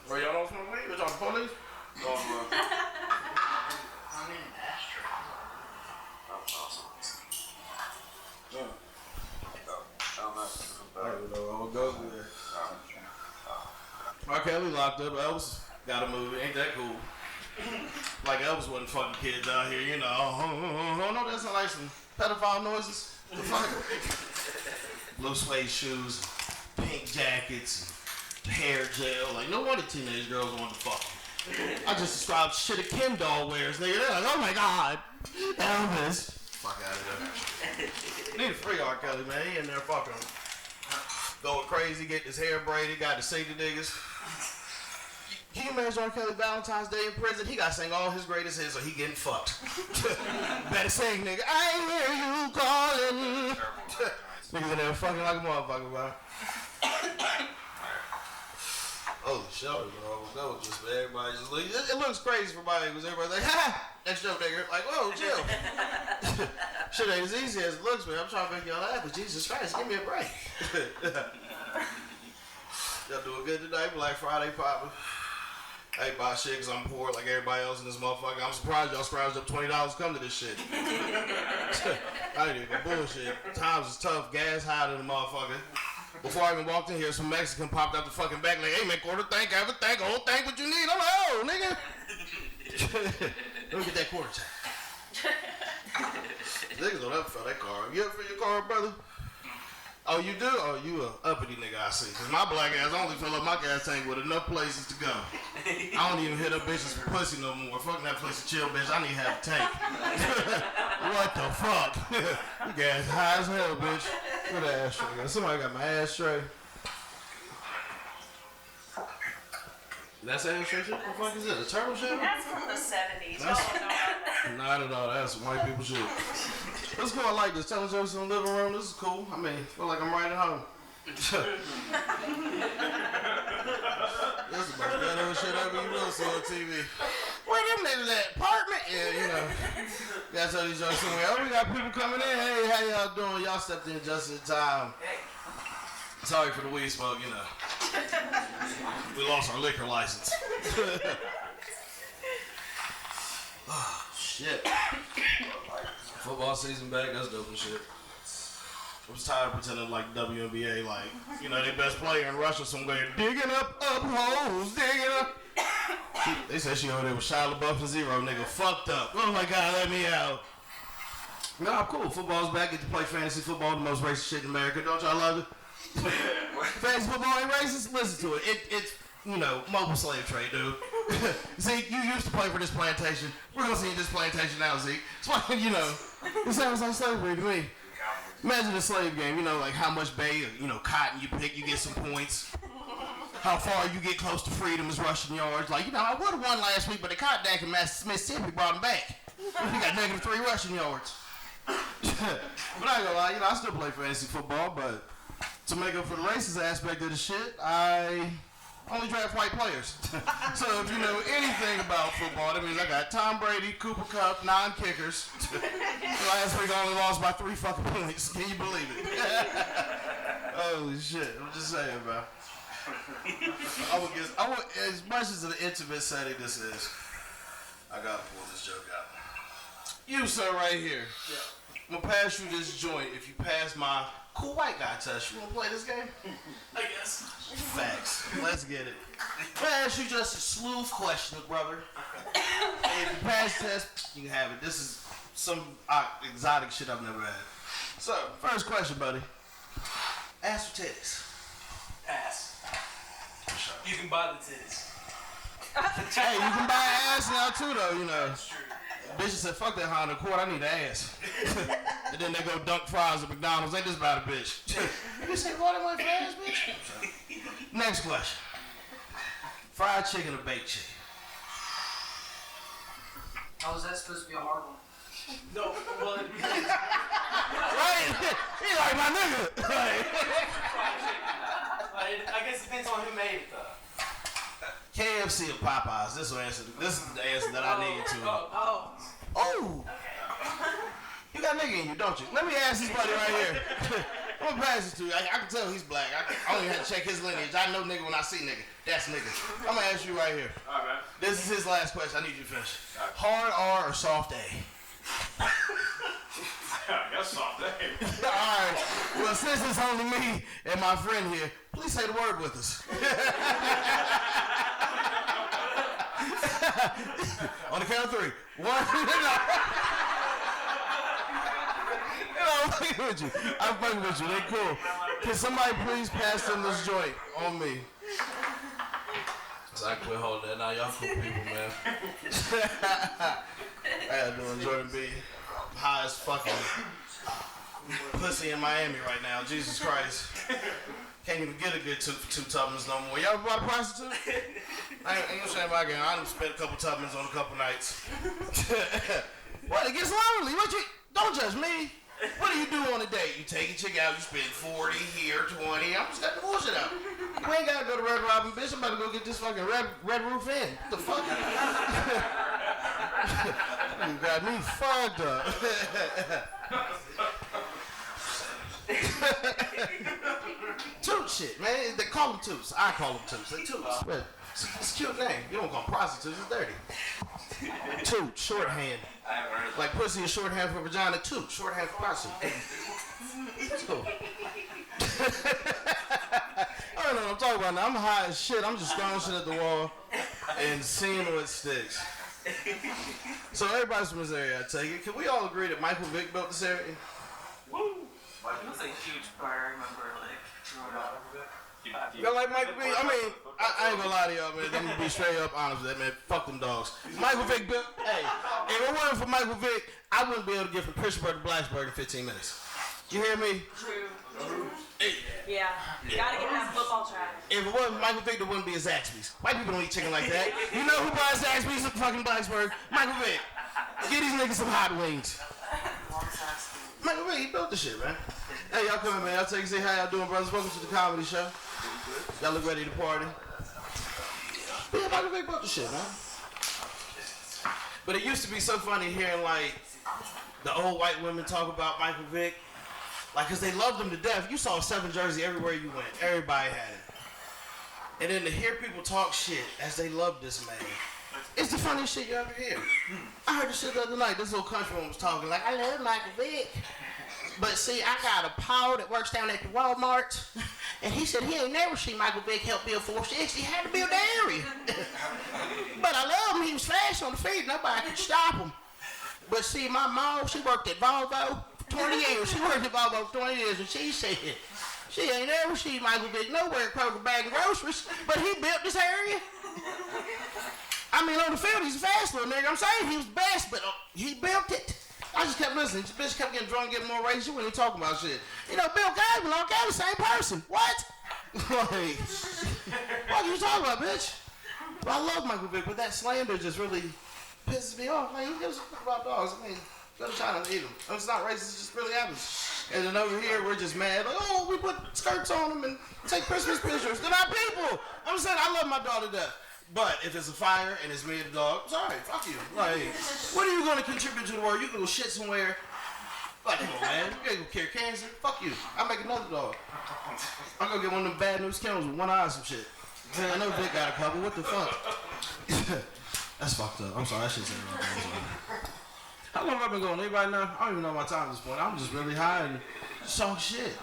Bro, y'all don't smoke weed? What y'all, the police? I'm in an ashtray. That's awesome. Yeah. I don't know. I'll go there. R. Kelly locked up. Elvis got a movie. Ain't that cool? Like Elvis wasn't fucking kids out here, you know. Oh, no, that sound like some pedophile noises. The fuck? Blue suede shoes, pink jackets, hair gel. Like, no wonder teenage girls want to fuck him. I just described shit a Ken doll wears, nigga. They're like, oh my god, Elvis. Fuck out of there. Need to free R. Kelly, man. He in there fucking going crazy, getting his hair braided, got to sing the niggas. Can you imagine R. Kelly Valentine's Day in prison? He got to sing all his greatest hits, so he getting fucked. Better sing, nigga. I hear you calling. Niggas in there fucking like a motherfucker, bro. Holy shit, that was just, man, everybody just look. It looks crazy for everybody because everybody's like, ha! Next joke, nigga. Like, whoa, chill. Shit ain't as easy as it looks, man. I'm trying to make y'all laugh, but Jesus Christ, give me a break. Y'all doing good tonight? Black Friday popping. I ain't buy shit because I'm poor like everybody else in this motherfucker. I'm surprised y'all scrounged up $20 to come to this shit. I ain't even bullshit. Times is tough. Gas high to the motherfucker. Before I even walked in here, some Mexican popped out the fucking back like, hey man, quarter tank, have a tank, a whole tank, what you need? I'm like, oh, nigga. Let me get that quarter tank. Niggas don't ever fill that car up. You ever fill your car up, brother? Oh, you do? Oh, you a uppity nigga, I see. Cause my black ass only fill up my gas tank with enough places to go. I don't even hit up bitches for pussy no more. Fuck that place to chill, bitch. I need to have a tank. What the fuck? You gas high as hell, bitch. Where the ashtray? Somebody got my ashtray. That's the ashtray shit? What the fuck is it? A turtle shit? That's from the 70s. Not at all. That's some white people shit. Let's go. I like this. Telling jokes in the living room. This is cool. I mean, I feel like I'm right at home. This is the most ghetto shit ever you will see on TV. Where them niggas at? Apartment? Yeah, you know. Gotta tell these jokes anyway. Oh, we got people coming in. Hey, how y'all doing? Y'all stepped in just in time. Sorry for the weed smoke, you know. We lost our liquor license. Oh, shit. Football season back, that's dope and shit. I was tired of pretending like WNBA, like, you know, they best player in Russia somewhere, digging up holes, digging up. They said she over there with Shia LaBeouf and Zero, nigga, fucked up. Oh my God, let me out. No, I'm cool. Football's back. Get to play fantasy football, the most racist shit in America. Don't y'all love it? Fantasy football ain't racist? Listen to it. It's, you know, mobile slave trade, dude. Zeke, you used to play for this plantation. We're gonna see this plantation now, Zeke. It's like, you know, it sounds like slavery to me. Imagine a slave game, you know, like how much bay, you know, cotton you pick, you get some points. How far you get close to freedom is rushing yards. Like, you know, I would have won last week, but the cotton in Mississippi brought him back. We got -3 rushing yards. But I ain't gonna lie, you know, I still play fantasy football, but to make up for the racist aspect of the shit, I only draft white players. So if you know anything about football, that means I got Tom Brady, Cooper Kupp, 9 kickers. Last week I only lost by 3 fucking points. Can you believe it? Holy shit. I'm just saying, bro. I would, as much as an intimate setting this is, I gotta pull this joke out. You, sir, right here. Yeah. I'm gonna pass you this joint. If you pass my cool white guy test, you wanna play this game? I guess. Facts. Let's get it. Pass you just a slew of questions, brother. And if you pass the test, you can have it. This is some exotic shit I've never had. So, first question, buddy. Ass or titties? Ass. You can buy the titties. Hey, you can buy ass now too, though, you know. That's true. Bitches said, fuck that Honda Accord, I need an ass. And then they go dunk fries at McDonald's. Ain't this about a bitch? You said, what am I for ass, bitch? Next question. Fried chicken or baked chicken? How is that supposed to be a hard one? No, well, it depends. Right? He like my nigga. I guess it depends on who made it, though. KFC or Popeyes? This is the answer that I need to. Oh! You got nigga in you, don't you? Let me ask this buddy right here. I'm gonna pass it to you. I can tell he's black. I don't even have to check his lineage. I know nigga when I see nigga. That's nigga. I'm gonna ask you right here. All right. This is his last question. I need you to finish. Hard R or soft A? That's soft A. Alright. Well, since it's only me and my friend here, please say the word with us. On the count of 3. 1. I'm fucking with you. I'm fucking with you. They cool. Can somebody please pass them this joint on me? So I quit holding that. Now y'all cool people, man. How y'all doing, Jordan B? I'm high as fucking pussy in Miami right now. Jesus Christ. Can't even get a good two tubbins no more. Y'all bought a prostitute? I ain't gonna say my game. I done spent a couple tubbins on a couple nights. What? It gets lonely. What you? Don't judge me. What do you do on a date? You take a chick out, you spend 40 here, 20. I'm just got the bullshit out. You ain't gotta go to Red Robin, bitch. I'm about to go get this fucking red roof in. What the fuck? You got me fucked up. Toot shit, man. They call them toots. I call them toots. They toots. But it's a cute name. You don't call them prostitutes. It's dirty. Toot, shorthand. Like pussy is shorthand for vagina. Toot, shorthand for prostitute. That's cool. I don't know what I'm talking about now. I'm high as shit. I'm just throwing shit at the wall and seeing what sticks. So everybody's from this area, I take it. Can we all agree that Michael Vick built this area? Woo! It was a huge part. I remember, like, growing up. Y'all like Michael Vick? I mean, I ain't gonna lie to y'all, man. I'm gonna be straight up honest with that, man. Fuck them dogs. Michael Vick built. Hey, if it wasn't for Michael Vick, I wouldn't be able to get from Pittsburgh to Blacksburg in 15 minutes. You hear me? True. Yeah. You gotta get that football track. If it wasn't Michael Vick, there wouldn't be a Zaxby's. White people don't eat chicken like that. You know who buys Zaxby's in fucking Blacksburg? Michael Vick. Get these niggas some hot wings. Michael Vick, he built the shit, man. Hey, y'all coming, man. I'll take you say how y'all doing, brothers. Welcome to the comedy show. Y'all look ready to party. But yeah, Michael Vick built the shit, man. But it used to be so funny hearing, like, the old white women talk about Michael Vick. Like, because they loved him to death. You saw a 7 jersey everywhere you went. Everybody had it. And then to hear people talk shit as they love this man, it's the funniest shit you ever hear. I heard this shit the other night. This little country woman was talking like, I love Michael Vick. But see, I got a pal that works down at the Walmart, and he said he ain't never seen Michael Vick help build 460. He had to build the area. But I love him. He was fast on the feet. Nobody could stop him. But see, my mom, she worked at Volvo for 20 years. She worked at Volvo for 20 years, and she said she ain't ever seen Michael Vick nowhere Kroger bagging groceries, but he built this area. I mean, on the field, he's a fast little nigga. I'm saying he was the best, but he built it. I just kept listening. This bitch kept getting drunk, getting more racist when he talking about shit. You know, Bill Gates and all the same person. What? Like, what are you talking about, bitch? But I love Michael Vick, but that slander just really pisses me off. Like, who gives a fuck about dogs? I mean, go to China and eat them. It's not racist, it just really happens. And then over here, we're just mad. Like, oh, we put skirts on them and take Christmas pictures. They're not people. I'm saying I love my dog to death. But if it's a fire and it's me and the dog, sorry, fuck you. Like, what are you going to contribute to the world? You can go shit somewhere. Like, come on, man. You gotta go cure cancer. Fuck you. I'll make another dog. I'm going to get one of them bad news kennels with one eye or some shit. I know Vic got a couple. What the fuck? That's fucked up. I'm sorry. I shouldn't say that. How long have I been going? Anybody know? I don't even know my time at this point. I'm just really high and just talk shit.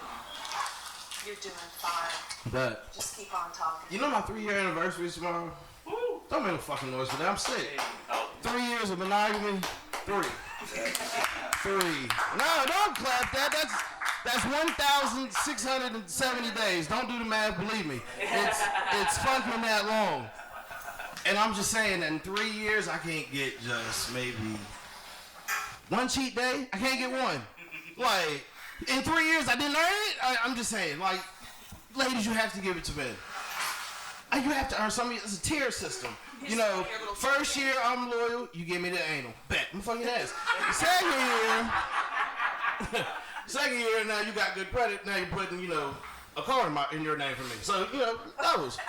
You're doing fine. But Just keep on talking. you know my 3-year anniversary is tomorrow? Don't make no fucking noise for that. I'm sick. 3 years of monogamy. 3. No, don't clap that. That's 1,670 days. Don't do the math. Believe me. It's fucking that long. And I'm just saying that in 3 years I can't get just maybe one cheat day. I can't get one. Like in 3 years I didn't earn it. I'm just saying, like, ladies, you have to give it to men. You have to earn something. It's a tier system. You know, first year I'm loyal, you give me the anal. Bet. I'm fucking ass. Second year, now you got good credit. Now you're putting, you know, a car in your name for me. So, you know, those.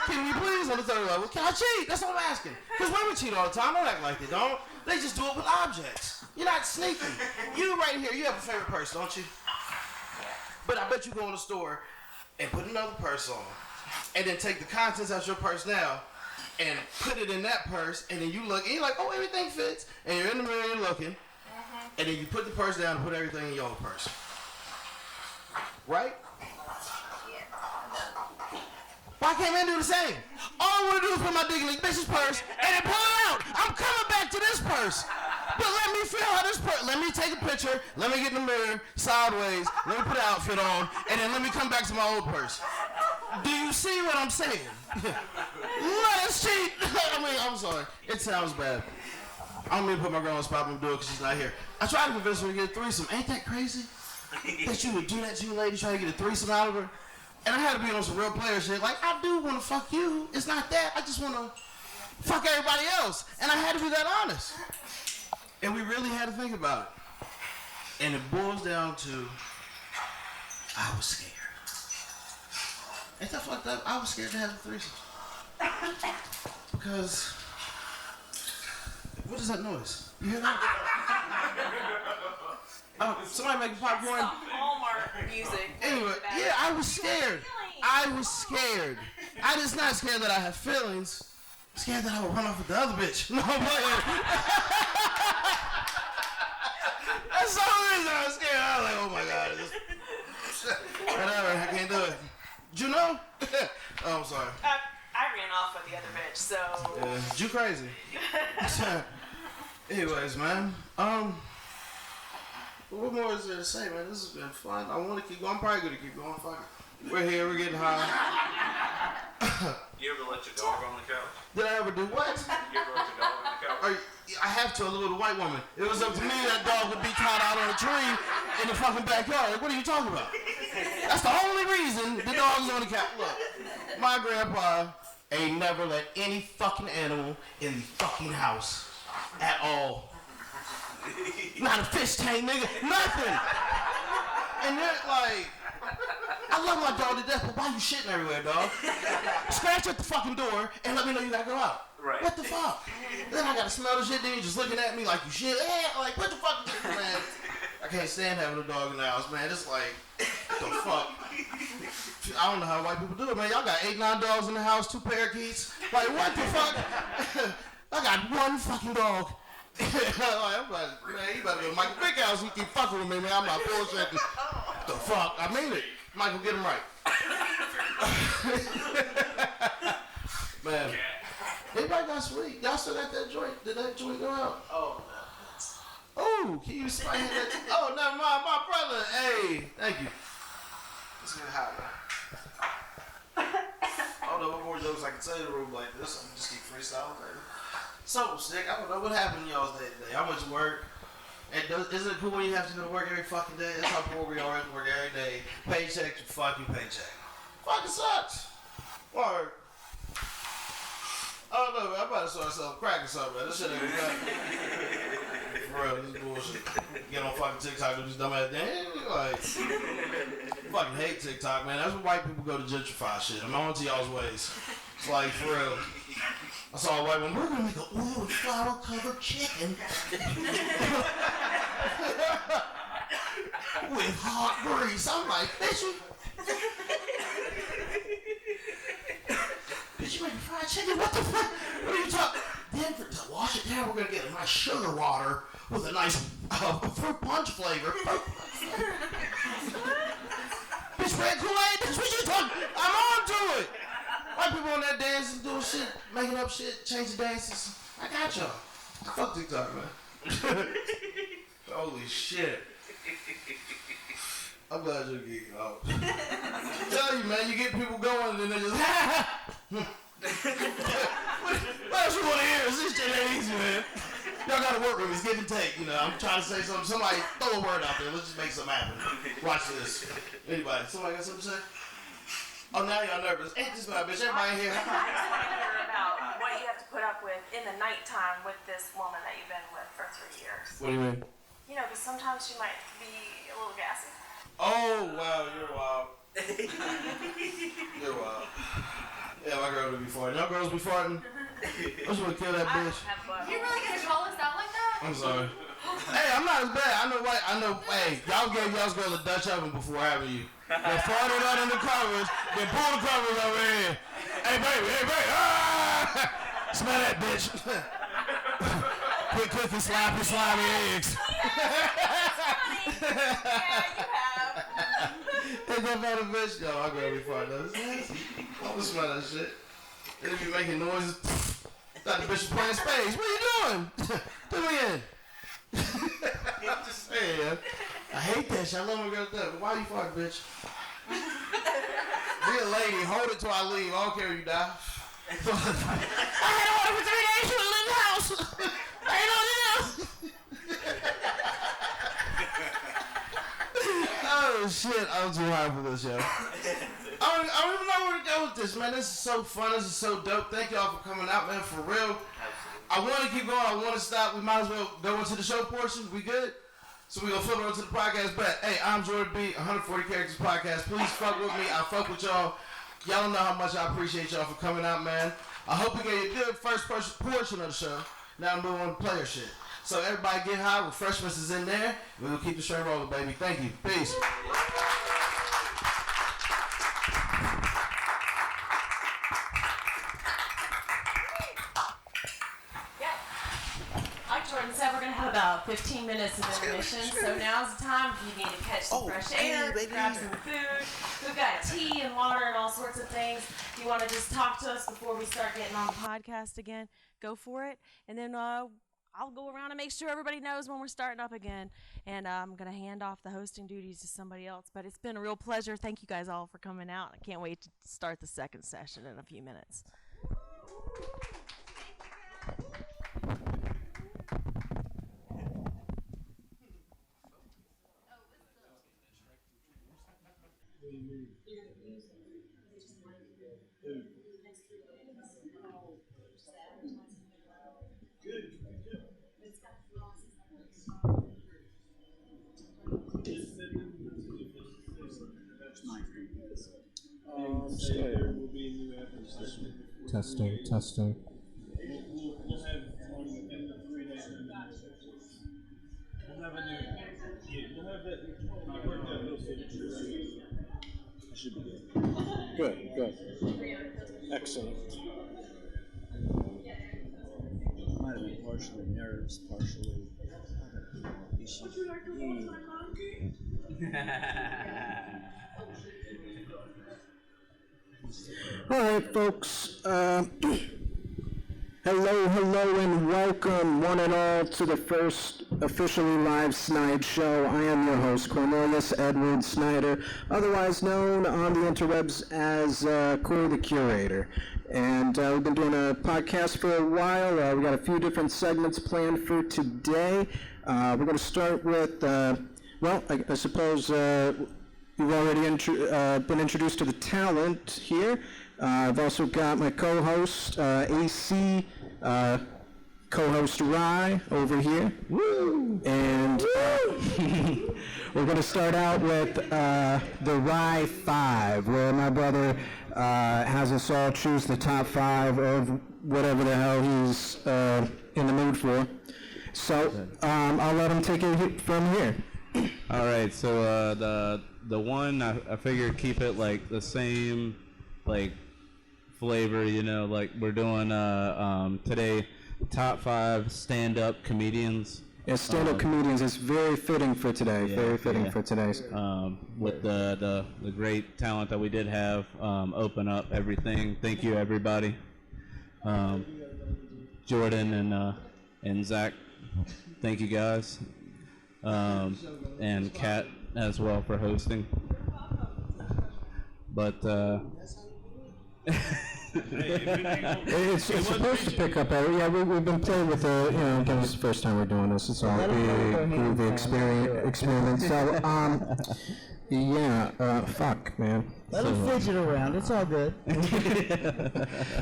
Can you please on the third level? Can I cheat? That's what I'm asking. Because women cheat all the time. Don't act like they don't. They just do it with objects. You're not sneaky. You right here, you have a favorite purse, don't you? But I bet you go in the store and put another purse on, and then take the contents out your purse now, and put it in that purse, and then you look, and you're like, oh, everything fits, and you're in the mirror, you're looking, and then you put the purse down and put everything in your own purse. Right? Why can't men do the same? All I want to do is put my dick in this bitch's purse and then pull it out. I'm coming back to this purse. But let me feel how this purse, let me take a picture, let me get in the mirror, sideways, let me put an outfit on, and then let me come back to my old purse. Do you see what I'm saying? Let's cheat. I mean, I'm sorry. It sounds bad. I don't mean to put my girl on the spot, but I'm doing it because she's not here. I tried to convince her to get a threesome. Ain't that crazy? That you would do that to you lady, try to get a threesome out of her? And I had to be on some real player shit. Like, I do want to fuck you. It's not that. I just want to fuck everybody else. And I had to be that honest. And we really had to think about it. And it boils down to, I was scared. Ain't that fucked up? I was scared to have a threesome. Because, what is that noise? You hear that? Oh, somebody making popcorn. Some Hallmark music. Anyway, yeah, I was scared. I was scared. I just not scared that I have feelings. I'm scared that I would run off with the other bitch. No, I'm playing. That's the only reason I was scared. I was like, oh my God. Whatever, I can't do it. Did you know? Oh, I'm sorry. I ran off with the other bitch, so. Yeah, you crazy. Anyways, man. What more is there to say, man? This has been fun. I want to keep going. I'm probably going to keep going. Fuck it. We're here. We're getting high. You ever let your dog on the couch? Did I ever do what? You ever let your dog on the couch? I have to, a little white woman. It was up to me that dog would be tied out on a tree in the fucking backyard. Like, what are you talking about? That's the only reason the dog's on the couch. Look, my grandpa ain't never let any fucking animal in the fucking house at all. Not a fish tank, nigga. Nothing. And they're like, I love my dog to death, but why you shitting everywhere, dog? Scratch at the fucking door and let me know you gotta go out. Right. What the fuck? Then I gotta smell the shit, then you just looking at me like you shit. Like, what the fuck is this, man? I can't stand having a dog in the house, man. It's like, what the fuck? I don't know how white people do it, man. Y'all got 8, 9 dogs in the house, 2 parakeets. Like, what the fuck? I got one fucking dog. Like, I'm like, man, you better go to Michael Vick house. He keep fucking with me, man. I'm not bullshitting. What the fuck? I mean it. Michael, get him right. Man. Everybody got sweet. Y'all still got that joint? Did that joint go out? Oh, Oh, can you spy that? Oh, never mind. My brother. Hey, thank you. Let's get hot, man. I don't know what more jokes I can say in a room like this. I can just keep freestyling, baby. So sick. I don't know what happened to y'all's day today. I went to work. And isn't it cool when you have to go to work every fucking day? That's how poor we are at work every day. Paycheck to fucking paycheck. Fucking sucks. Or, I don't know, man. I'm about to start selling crack or something, man. This shit ain't good. For real, this is bullshit. Get on fucking TikTok and do this dumbass thing. Like, fucking hate TikTok, man. That's where white people go to gentrify shit. I'm on to y'all's ways. It's like, for real. I saw a white one. We're gonna make an oil and flour covered chicken with hot grease. I'm like, bitch, you making fried chicken? What the fuck? What are you talking? Then to wash it down, we're gonna get a nice sugar water with a nice fruit punch flavor. Bitch, red Kool-Aid. That's what you talking? I'm on to it. White people on that dancing, doing shit, making up shit, changing dances. I got y'all. Fuck TikTok, man. Holy shit. I'm glad you're geeking out. I tell you, man, you get people going and then they just what else you want to hear? This shit ain't easy, man. Y'all gotta work with me. It's give and take. You know, I'm trying to say something. Somebody throw a word out there. Let's just make something happen. Watch this. Anybody? Somebody got something to say? Oh, now y'all nervous. Ain't this my bitch? Everybody here? I just want to hear about what you have to put up with in the nighttime with this woman that you've been with for 3 years. What do you mean? You know, because sometimes she might be a little gassy. Oh, wow, you're wild. You're wild. Yeah, my girl would be farting. Y'all girls be farting? I just want to kill that bitch. I don't have You really gonna call us out like that? I'm sorry. Hey, I'm not as bad. I know, hey, y'all gave y'all's girl a Dutch oven before having you. They farted out in the covers, then pull the covers over here. Hey, baby, ah! Smell that, bitch. Quit cooking sloppy eggs. Ain't that about a bitch? Yo, my girl be farting. I'm gonna smell that shit. They be making noises. Thought the bitch was playing spades. What are you doing? Put me in. I'm just saying, yeah. I hate that shit. I love my girl to death. But why you fuck, bitch? Be a lady. Hold it till I leave. I don't care if you die. I had a order for 3 days. You live in the house. I ain't on it now. Oh, shit. I'm too high for this, yo. I don't even know where to go with this, man. This is so fun. This is so dope. Thank y'all for coming out, man. For real. I want to keep going. I want to stop. We might as well go into the show portion. We good? So we're going to flip it over to the podcast. But, hey, I'm Jordan B., 140 Characters Podcast. Please fuck with me. I fuck with y'all. Y'all don't know how much I appreciate y'all for coming out, man. I hope we get a good first portion of the show. Now I'm moving on to player shit. So everybody get high. Refreshments is in there. We'll keep the show rolling, baby. Thank you. Peace. Jordan said we're going to have about 15 minutes of intermission, so now's the time if you need to catch some fresh air, grab some food. We've got tea and water and all sorts of things. If you want to just talk to us before we start getting on the podcast again, go for it. And then I'll go around and make sure everybody knows when we're starting up again. And I'm going to hand off the hosting duties to somebody else. But it's been a real pleasure. Thank you guys all for coming out. I can't wait to start the second session in a few minutes. Testing. We'll have 3 days. We'll have a new. Yeah, we'll have that. I worked out little signature. I should be good. Good. Excellent. Might have been partially nerves, partially issues. Would you like to hold my monkey? All right, folks. Hello, and welcome, one and all, to the first officially live Snide show. I am your host, Cornelius Edward Snyder, otherwise known on the interwebs as Corey the Curator. And we've been doing a podcast for a while. We got a few different segments planned for today. We're going to start with, I suppose you've already been introduced to the talent here. I've also got my co-host, AC, co-host Rye over here. Woo! And we're going to start out with the Rye 5, where my brother has us all choose the top 5 of whatever the hell he's in the mood for. So I'll let him take it from here. All right, so the one, I figured keep it like the same, like, flavor, you know, like we're doing today, top 5 stand-up comedians. Yeah, stand-up comedians is very fitting for today. Yeah, very fitting for today. With the great talent that we did have open up everything. Thank you, everybody. Jordan and Zach, thank you guys. And Kat as well for hosting. But it's supposed to pick up. Yeah, we've been playing with again, this is the first time we're doing this. It's all the experiment. So, fuck, man. Let him fidget around. It's all good.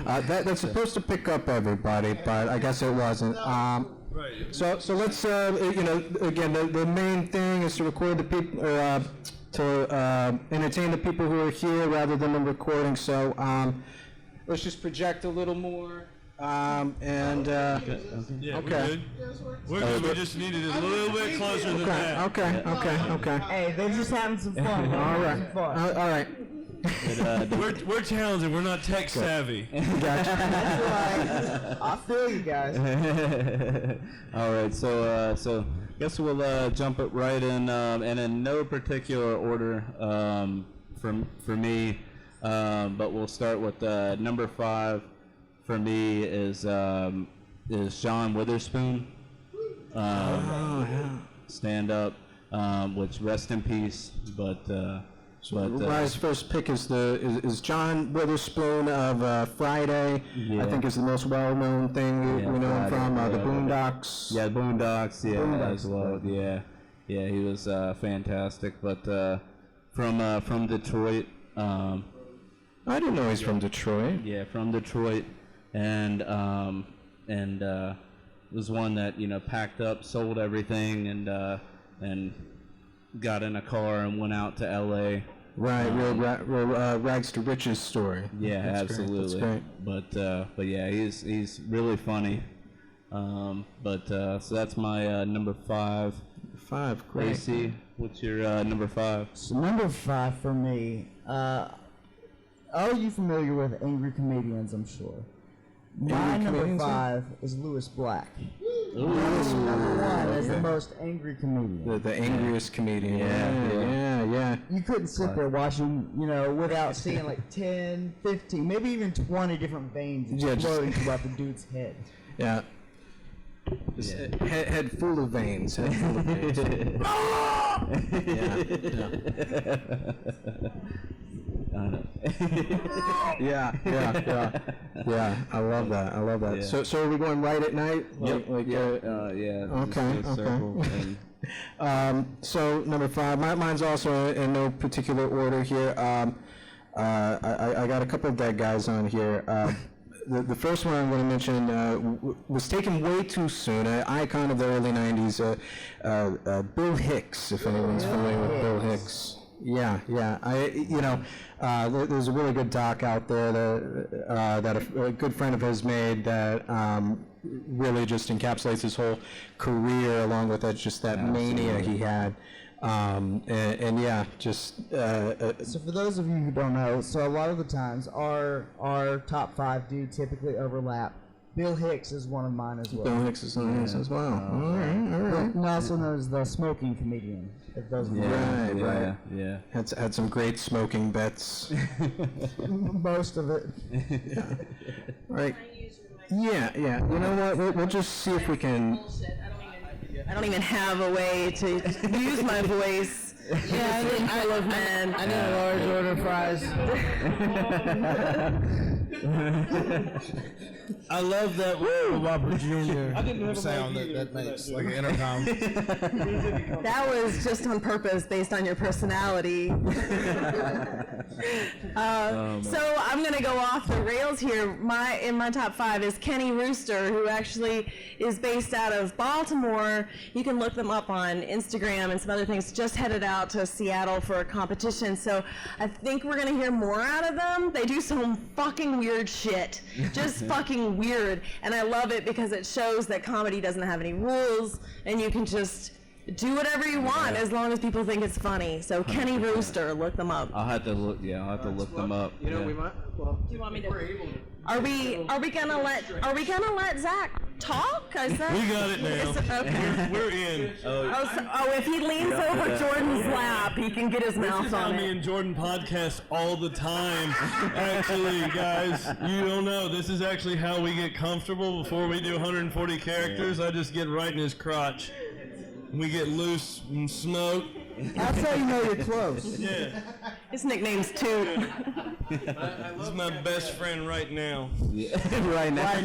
That's supposed to pick up everybody, but I guess it wasn't. So let's, again, the main thing is to record the people, to entertain the people who are here rather than the recording. So let's just project a little more. And Yeah, okay. We're good. We just needed it a little bit closer than that. Okay. Hey, they're just having some fun. All right. All right. We're talented. We're not tech savvy. Gotcha. That's right. I feel you guys. All right, so guess we'll jump it right in, and in no particular order for me, but we'll start with number 5. For me is John Witherspoon. Stand up, which rest in peace, but. Rye's first pick is John Witherspoon of Friday. Yeah. I think is the most well-known thing we know him from. The Boondocks. Yeah, Boondocks. Yeah, Boondocks. as well. Yeah, he was fantastic. But from Detroit. I didn't know he's from Detroit. Yeah, from Detroit, and was one that packed up, sold everything, and got in a car and went out to L.A. Right, real rags to riches story. Yeah, That's absolutely. Great. But yeah, he's really funny. So that's my number 5. 5, great. AC, what's your number 5? So number 5 for me. Are you familiar with angry comedians? I'm sure. My number 5 is Lewis Black. Lewis number 1 is the most angry comedian. The angriest comedian. Yeah. You couldn't sit there watching, without seeing like 10, 15, maybe even 20 different veins exploding throughout the dude's head. Yeah. Head full of veins. Head full of veins. Yeah. I love that. Yeah. So are we going right at night? Okay. So number 5, mine's also in no particular order here. I got a couple of dead guys on here. The first one I'm going to mention was taken way too soon. An icon of the early '90s, Bill Hicks. If anyone's familiar with Bill Hicks. Yeah. There's a really good doc out there that a good friend of his made that really just encapsulates his whole career, along with that mania he had. So for those of you who don't know, so a lot of the times our top 5 do typically overlap. Bill Hicks is one of mine as well. Bill Hicks is on this as well. All right. Also known as the smoking comedian. If those Right. Yeah. Had some great smoking bets. Most of it. Yeah. Right. Yeah. You know what? We'll just see if we can. I don't even have a way to use my voice. Yeah, I love men. I need a large order of fries. I love that Robert Jr. sound that makes like an intercom. That was just on purpose, based on your personality. So I'm gonna go off the rails here. In my top 5 is Kenny Rooster, who actually is based out of Baltimore. You can look them up on Instagram and some other things. Just headed out to Seattle for a competition, so I think we're gonna hear more out of them. They do some fucking weird shit, just fucking weird, and I love it because it shows that comedy doesn't have any rules, and you can just do whatever you want as long as people think it's funny. So Kenny Rooster, look them up. I'll have to look them up. We might. Well, Do you want me to? Are we gonna let Zach talk? I said. We got it now. Okay. We're in. If he leans over Jordan's lap, he can get his mouth This is how on me it. and Jordan podcast all the time. Actually, guys, you don't know. This is actually how we get comfortable before we do 140 characters. I just get right in his crotch. We get loose and smoke. That's how you know you're close. Yeah. His nickname's Toot. This is my best friend right now. Right now.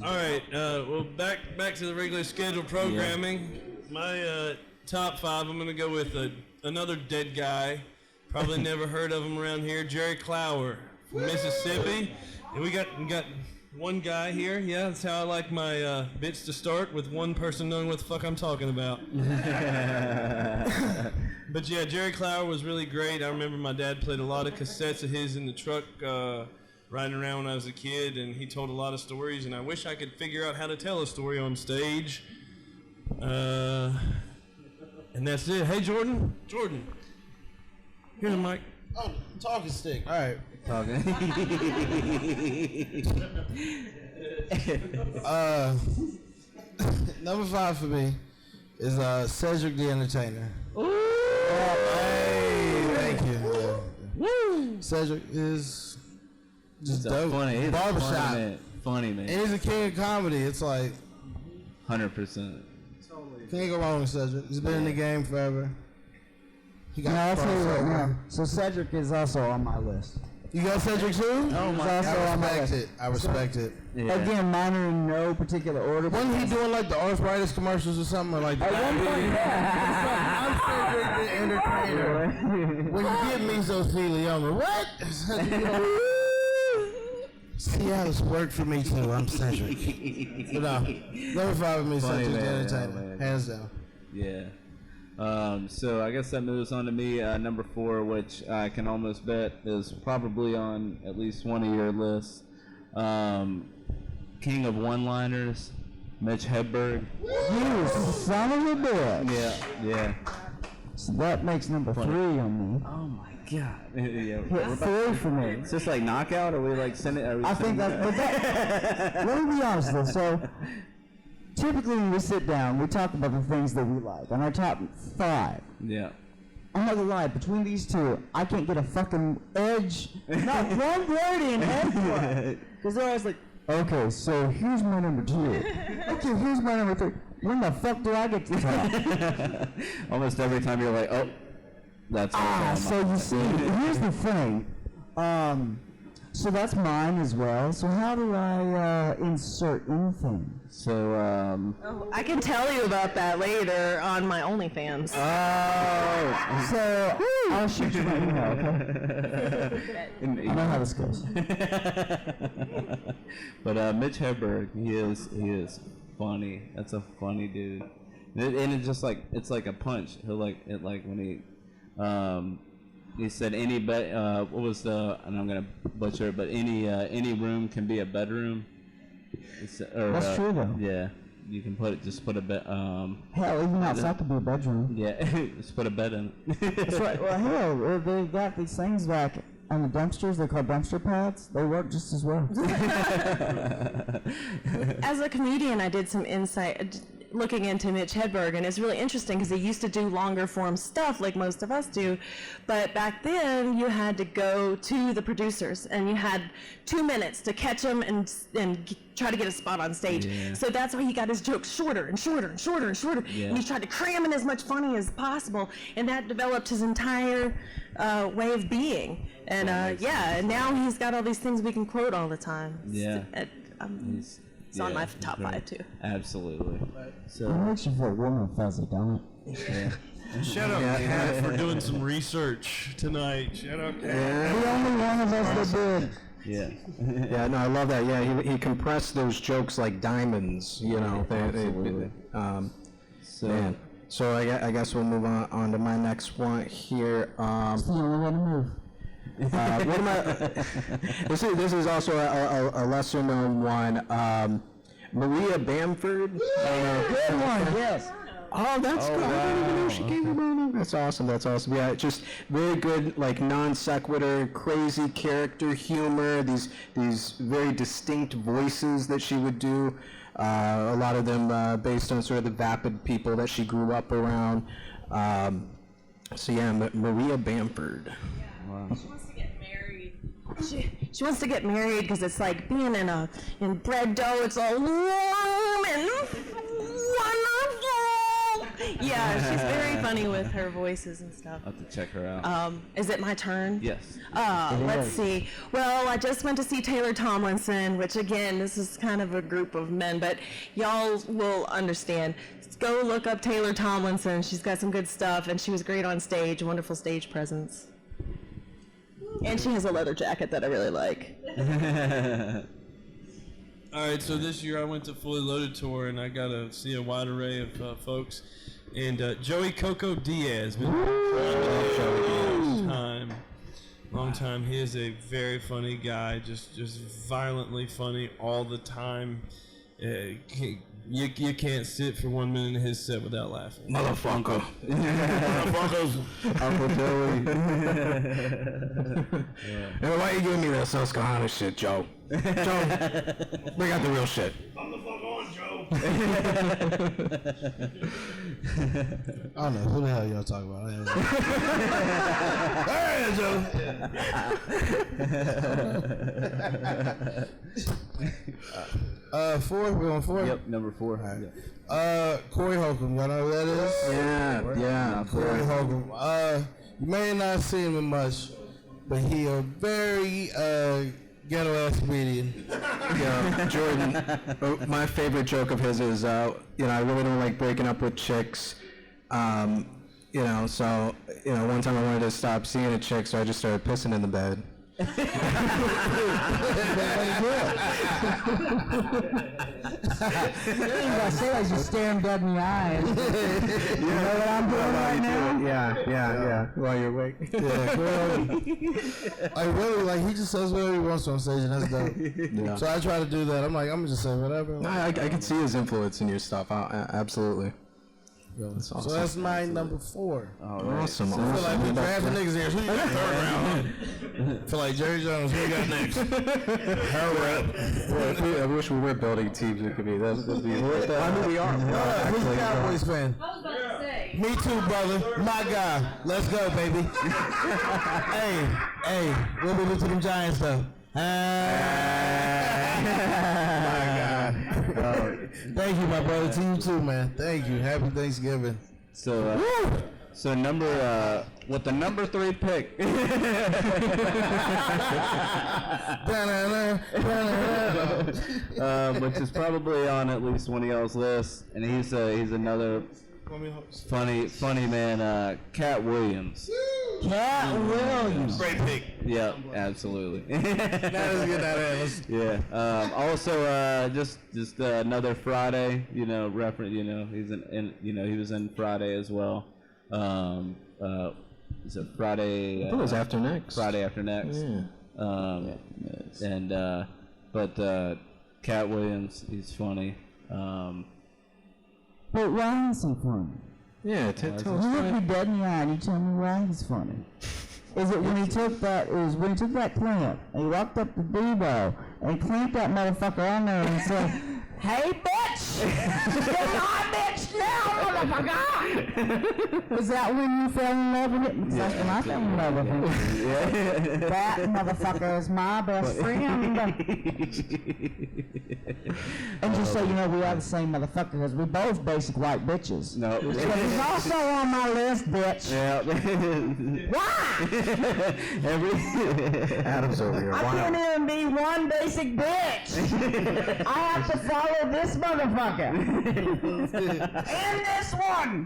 All right. Well, back to the regular scheduled programming. My top 5. I'm gonna go with another dead guy. Probably never heard of him around here. Jerry Clower from Mississippi. And we got one guy here. Yeah, that's how I like my bits to start, with one person knowing what the fuck I'm talking about. But yeah, Jerry Clower was really great. I remember my dad played a lot of cassettes of his in the truck riding around when I was a kid, and he told a lot of stories, and I wish I could figure out how to tell a story on stage. And that's it. Hey, Jordan. Jordan. Here's the mic. Oh, talking stick. All right. Talking. Number 5 for me is Cedric the Entertainer. Ooh. Hey, thank you. Woo. Cedric is just dope. Funny. Barbershop. Funny, man. And he's a king of comedy. It's like 100%. Can't go wrong with Cedric. He's been in the game forever. I'll tell you right now. So Cedric is also on my list. You got Cedric too? Oh my God. I respect it. I respect it. Yeah. Again, mine are in no particular order. Wasn't he doing like the arthritis commercials or something? Or like At one point, yeah. I'm Cedric the Entertainer. When you get mesothelioma, what? See how this worked for me too. I'm Cedric. But no, number 5 of me, Funny, Cedric the man. Entertainer, hands down. Yeah. So I guess that moves on to me, number 4, which I can almost bet is probably on at least one of your lists. King of one-liners, Mitch Hedberg. You son of a bitch. Yeah. So that makes number 3 on me. Oh my God. Yeah. Hit 3 for me. It's just like knockout, or we like send it? I think that's. But that, let me be honest though. So typically when we sit down, we talk about the things that we like. On our top 5. Yeah. I'm not gonna lie, between these two, I can't get a fucking edge. Not one word in edgewise. Because they're always like, okay, so here's my number 2. Okay, here's my number 3. When the fuck do I get to talk? Almost every time you're like, oh, that's so you see, here's the thing. So that's mine as well. So how do I insert anything? So, I can tell you about that later on my OnlyFans. So I'll shoot you my email, okay? I know how this goes. But Mitch Hedberg, he is funny. That's a funny dude. And it's just like, it's like a punch. He'll when he said what was the, and I'm gonna butcher it, but any room can be a bedroom. That's true though. Yeah, you can just put a bed. Hell, even outside could be a bedroom. Yeah, just put a bed in it. That's right. Well, hell, they got these things back on the dumpsters. They're called dumpster pads. They work just as well. As a comedian, I did some insight looking into Mitch Hedberg, and it's really interesting because he used to do longer form stuff like most of us do, but back then you had to go to the producers and you had 2 minutes to catch him and try to get a spot on stage. Yeah. So that's why he got his jokes shorter and shorter and shorter and shorter. Yeah. And he tried to cram in as much funny as possible, and that developed his entire way of being. And and now he's got all these things we can quote all the time. Yeah. It's on my top 5 too. Absolutely. So It makes you feel warm and fuzzy, don't it? yeah. Shout out Kat for doing some research tonight. Shout out Kat. The only one of us that did. Yeah. Yeah, no, I love that. Yeah, he compressed those jokes like diamonds, you know. Absolutely. Man. So I guess we'll move on to my next one here. It's the only way to move. This is also a lesser known one. Maria Bamford. Good one, yes. Oh, that's good. I didn't even know she came from Roanoke. That's awesome. Yeah, just very good, like non sequitur, crazy character humor. These very distinct voices that she would do. A lot of them based on sort of the vapid people that she grew up around. Maria Bamford. Wow. She wants to get married. She wants to get married because it's like being in bread dough. It's all warm and wonderful. Yeah, she's very funny with her voices and stuff. I'll have to check her out. Is it my turn? Yes. Let's see. Well, I just went to see Taylor Tomlinson, which again, this is kind of a group of men, but y'all will understand. Go look up Taylor Tomlinson. She's got some good stuff, and she was great on stage, a wonderful stage presence. And she has a leather jacket that I really like. All right, so this year I went to Fully Loaded Tour, and I got to see a wide array of folks. And Joey Coco Diaz. Long time. He is a very funny guy, just violently funny all the time. You can't sit for 1 minute in his set without laughing. Motherfucker. Motherfuckers. Uncle Joey. Hey, why you giving me that Susquehanna shit, Joe? Joe, bring out the real shit. I'm the fuck on, Joe. I don't know who the hell y'all talking about. Hey, Joe. Four. We're on 4. Yep, number 4. Right. Corey Holcomb. Y'all know who that is? Yeah. Corey Holcomb. You may not see him much, but he a very ghetto ass comedian. Yeah, Jordan. My favorite joke of his is, I really don't like breaking up with chicks. So one time I wanted to stop seeing a chick, so I just started pissing in the bed. You gotta say as you stare him dead in the eyes. You know what I'm doing right now? Yeah. While you're awake. He just says whatever he wants on stage, and that's dope. Yeah. So I try to do that. I'm gonna just say whatever. I can see his influence in your stuff. Absolutely. That's awesome. So that's my number 4. Awesome. I feel like we drafting niggas here. Who you got third round? Feel like Jerry Jones. Who you got next? Her rep. I wish we were building teams. It could be. That'd be. I mean, we are. Who's a Cowboys fan? I was about to say. Me too, brother. My guy. Let's go, baby. hey, we'll be to them Giants though. My God. Thank you, my brother. To you too, man. Thank you. Happy Thanksgiving. So with the number 3 pick. Which is probably on at least one of y'all's lists, and he's another funny man, Cat Williams. Cat Williams. Great pick. Yep, absolutely. Let's get that in. Yeah. Also, just another Friday. Reference. He's he was in Friday as well. Is it Friday? I thought it was After Next. Friday After Next. Yeah. But Cat Williams, he's funny. But why is he funny? Yeah, tell us. You look me dead in the eye and you tell me why he's funny. Is it when he took that clamp and he walked up to Debo and he clamped that motherfucker on there and said, "Hey, bitch! You're my bitch now, motherfucker!" Is that when you fell in love with it? Because that's when I fell in love with him. That motherfucker is my best friend. And just so you know, we are the same motherfucker because we both basic white bitches. No. But he's also on my list, bitch. Yeah. Why? Adam's over here. I can't even be one basic bitch. I have to follow this motherfucker. And this one.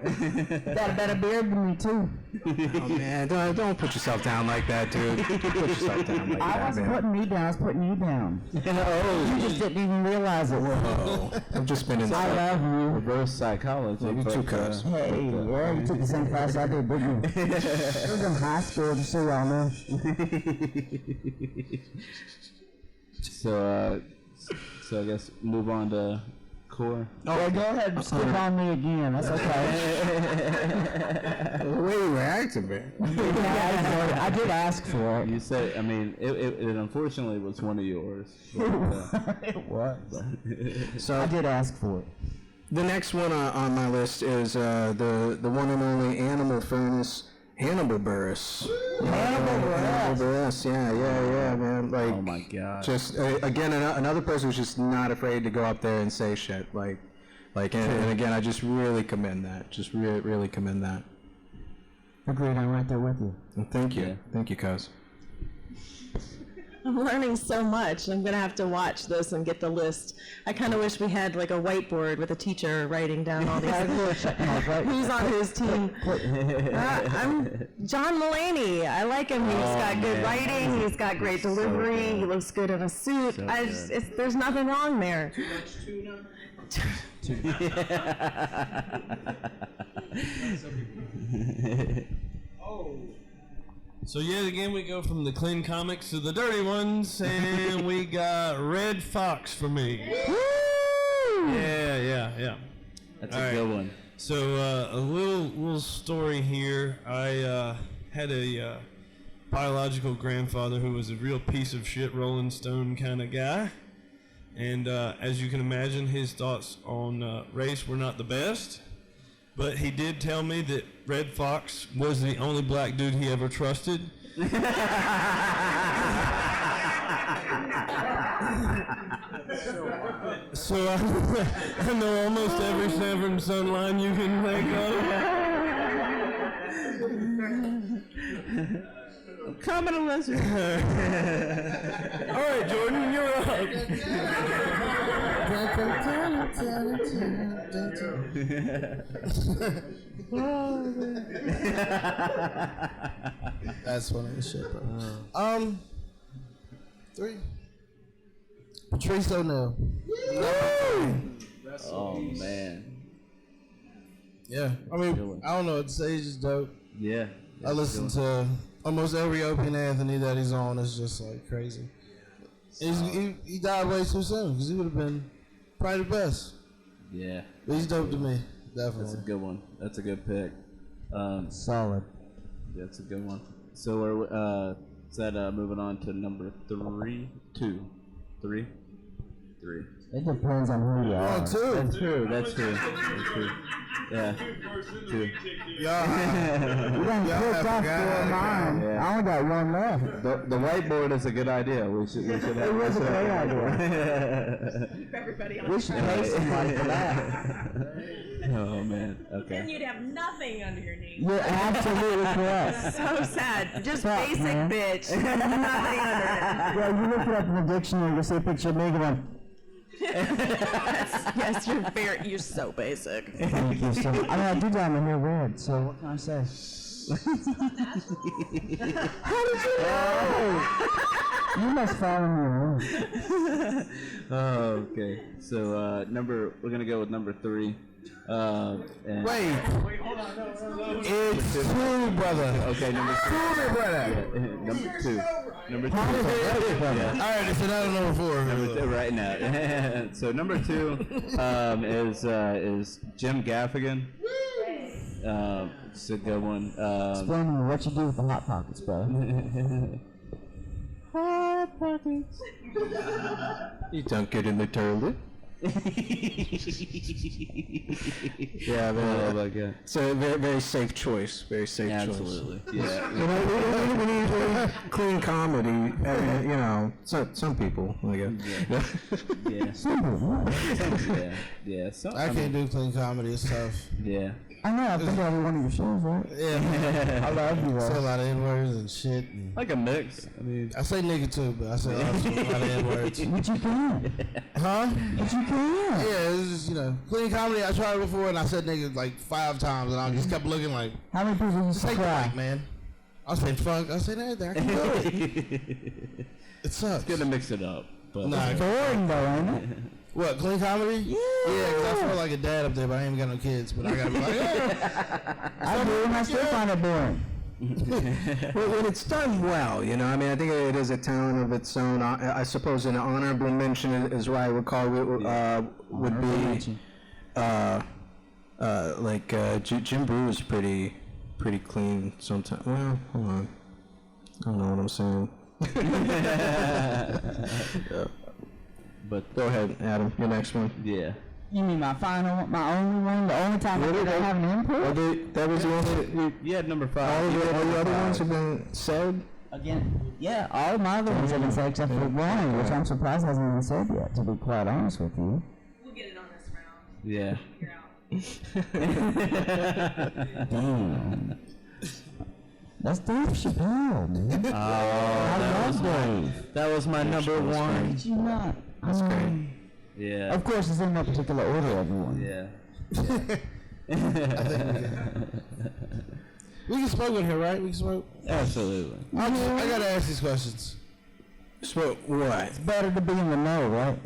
Got a better beard than me, too. Oh, man, don't put yourself down like that, dude. Put yourself down like that, I wasn't man. putting me down, I was putting you down. You just didn't even realize it. Oh, I've just been in I love you. Reverse psychology. You too, cuz. Hey, yeah, you took the same class I did, didn't you? It was in high school, just so y'all know. So I guess move on to Core. Yeah, go ahead and skip on me again. That's okay. The way you were acting, man. I did ask for it. You said, it unfortunately was one of yours. But, It was. So I did ask for it. The next one on my list is the one and only Animal Furnace, Hannibal Buress. Hannibal Buress, yeah, man. Like, oh my God. Just again, another person who's just not afraid to go up there and say shit. And again, I just really commend that. Just really commend that. Agreed. I'm right there with you. Well, thank you, Yeah. thank you, cuz. I'm learning so much. I'm gonna have to watch this and get the list. I kind of wish we had like a whiteboard with a teacher writing down all these. Who's on whose team? I'm John Mulaney. I like him. He's got good writing. He's got great delivery. He looks good in a suit. There's nothing wrong there. Too much tuna? So yet again we go from the clean comics to the dirty ones, and we got Red Fox for me. Woo! Yeah. That's a good one. So a little story here. I had a biological grandfather who was a real piece of shit, Rolling Stone kind of guy, and as you can imagine, his thoughts on race were not the best. But he did tell me that Red Fox was the only black dude he ever trusted. So I know almost every Sanford Sun line you can think of. Comment on this. All right, Jordan, you're up. That's funny as shit, bro. 3. Patrice O'Neal. Oh man. Yeah, I mean, I don't know what to say. He's just dope. Yeah. I listen to almost every Opie and Anthony that he's on. It's just like crazy. He died way too soon because he would have been probably the best. Yeah. But he's dope to me, definitely. That's a good one. That's a good pick. Solid. That's a good one. So we're is that moving on to number 3? 2. 3? 3. It depends on who you are. Oh, 2. That's true. That's true. Yeah. 2. You done picked off 4 of mine. Yeah. I only got 1 left. The whiteboard is a good idea. We should have It was a great idea. We should pay somebody for that. Oh man. Okay. Then you'd have nothing under your name. You're absolutely correct. So sad. Just Fuck, basic man. bitch. Nothing under it. Yeah, you look it up in the dictionary, you'll see a picture of me going, Yes, you're so basic. thank you so much. I mean, I do that in here weird, so what can I say? How did you know? You must follow me around. Okay. So we're gonna go with number 3. And Wait, it's 2, brother. Okay, number 2. brother. Yeah, number 2. Number 2. All right, so now number 4. Number 2 right now. So number 2 is Jim Gaffigan. It's a good one. Explain to me what you do with the Hot Pockets, brother. Hot Pockets. You dunk it in the toilet. Yeah, Oh my God. it's a very, very safe choice. Very safe choice. Absolutely. Yeah. You know, we need clean comedy. You know, some people, I guess. Yeah. Yeah. So I can't do clean comedy. It's tough. Yeah. I know, I've been to every one of your shows, right? Yeah, I love you, I say a though. lot of N-words and shit. And Like a mix. I mean, I say nigga too, but I say a lot of N-words. But you can. Huh? But you can. Yeah, it's just, clean comedy. I tried it before and I said nigga like 5 times and I just kept looking like, How many people used to take the cry? mic, man. I was saying fuck. I was saying everything. I can do it. It sucks. it's good to mix it up. But Nah, Boring, though, ain't it? what, clean comedy? Yeah, because I feel like a dad up there, but I ain't got no kids. But I gotta be like, yeah. I do, and I still find it boring. When it's done well, I mean, I think it is a talent of its own. I suppose an honorable mention is what I would call would be Jim Brew is pretty clean sometimes. Well, hold on, I don't know what I'm saying. But Go ahead, Adam. Your next one. yeah. You mean my final one, my only one, the only time I didn't have an input? That was the only. You had number 5. All the other ones have been said. Again, yeah, all of my other ones have been said except for one, which I'm surprised hasn't been said yet, to be quite honest with you. We'll get it on this round. Yeah. You're out. Damn. That's Dave Chappelle, man. I love Dave. That was my number one. Did you not? That's great. Yeah. Of course, it's in no particular order, everyone. Yeah. We can smoke in here, right? We can smoke? Absolutely. I gotta ask these questions. Smoke what? It's better to be in the know, right?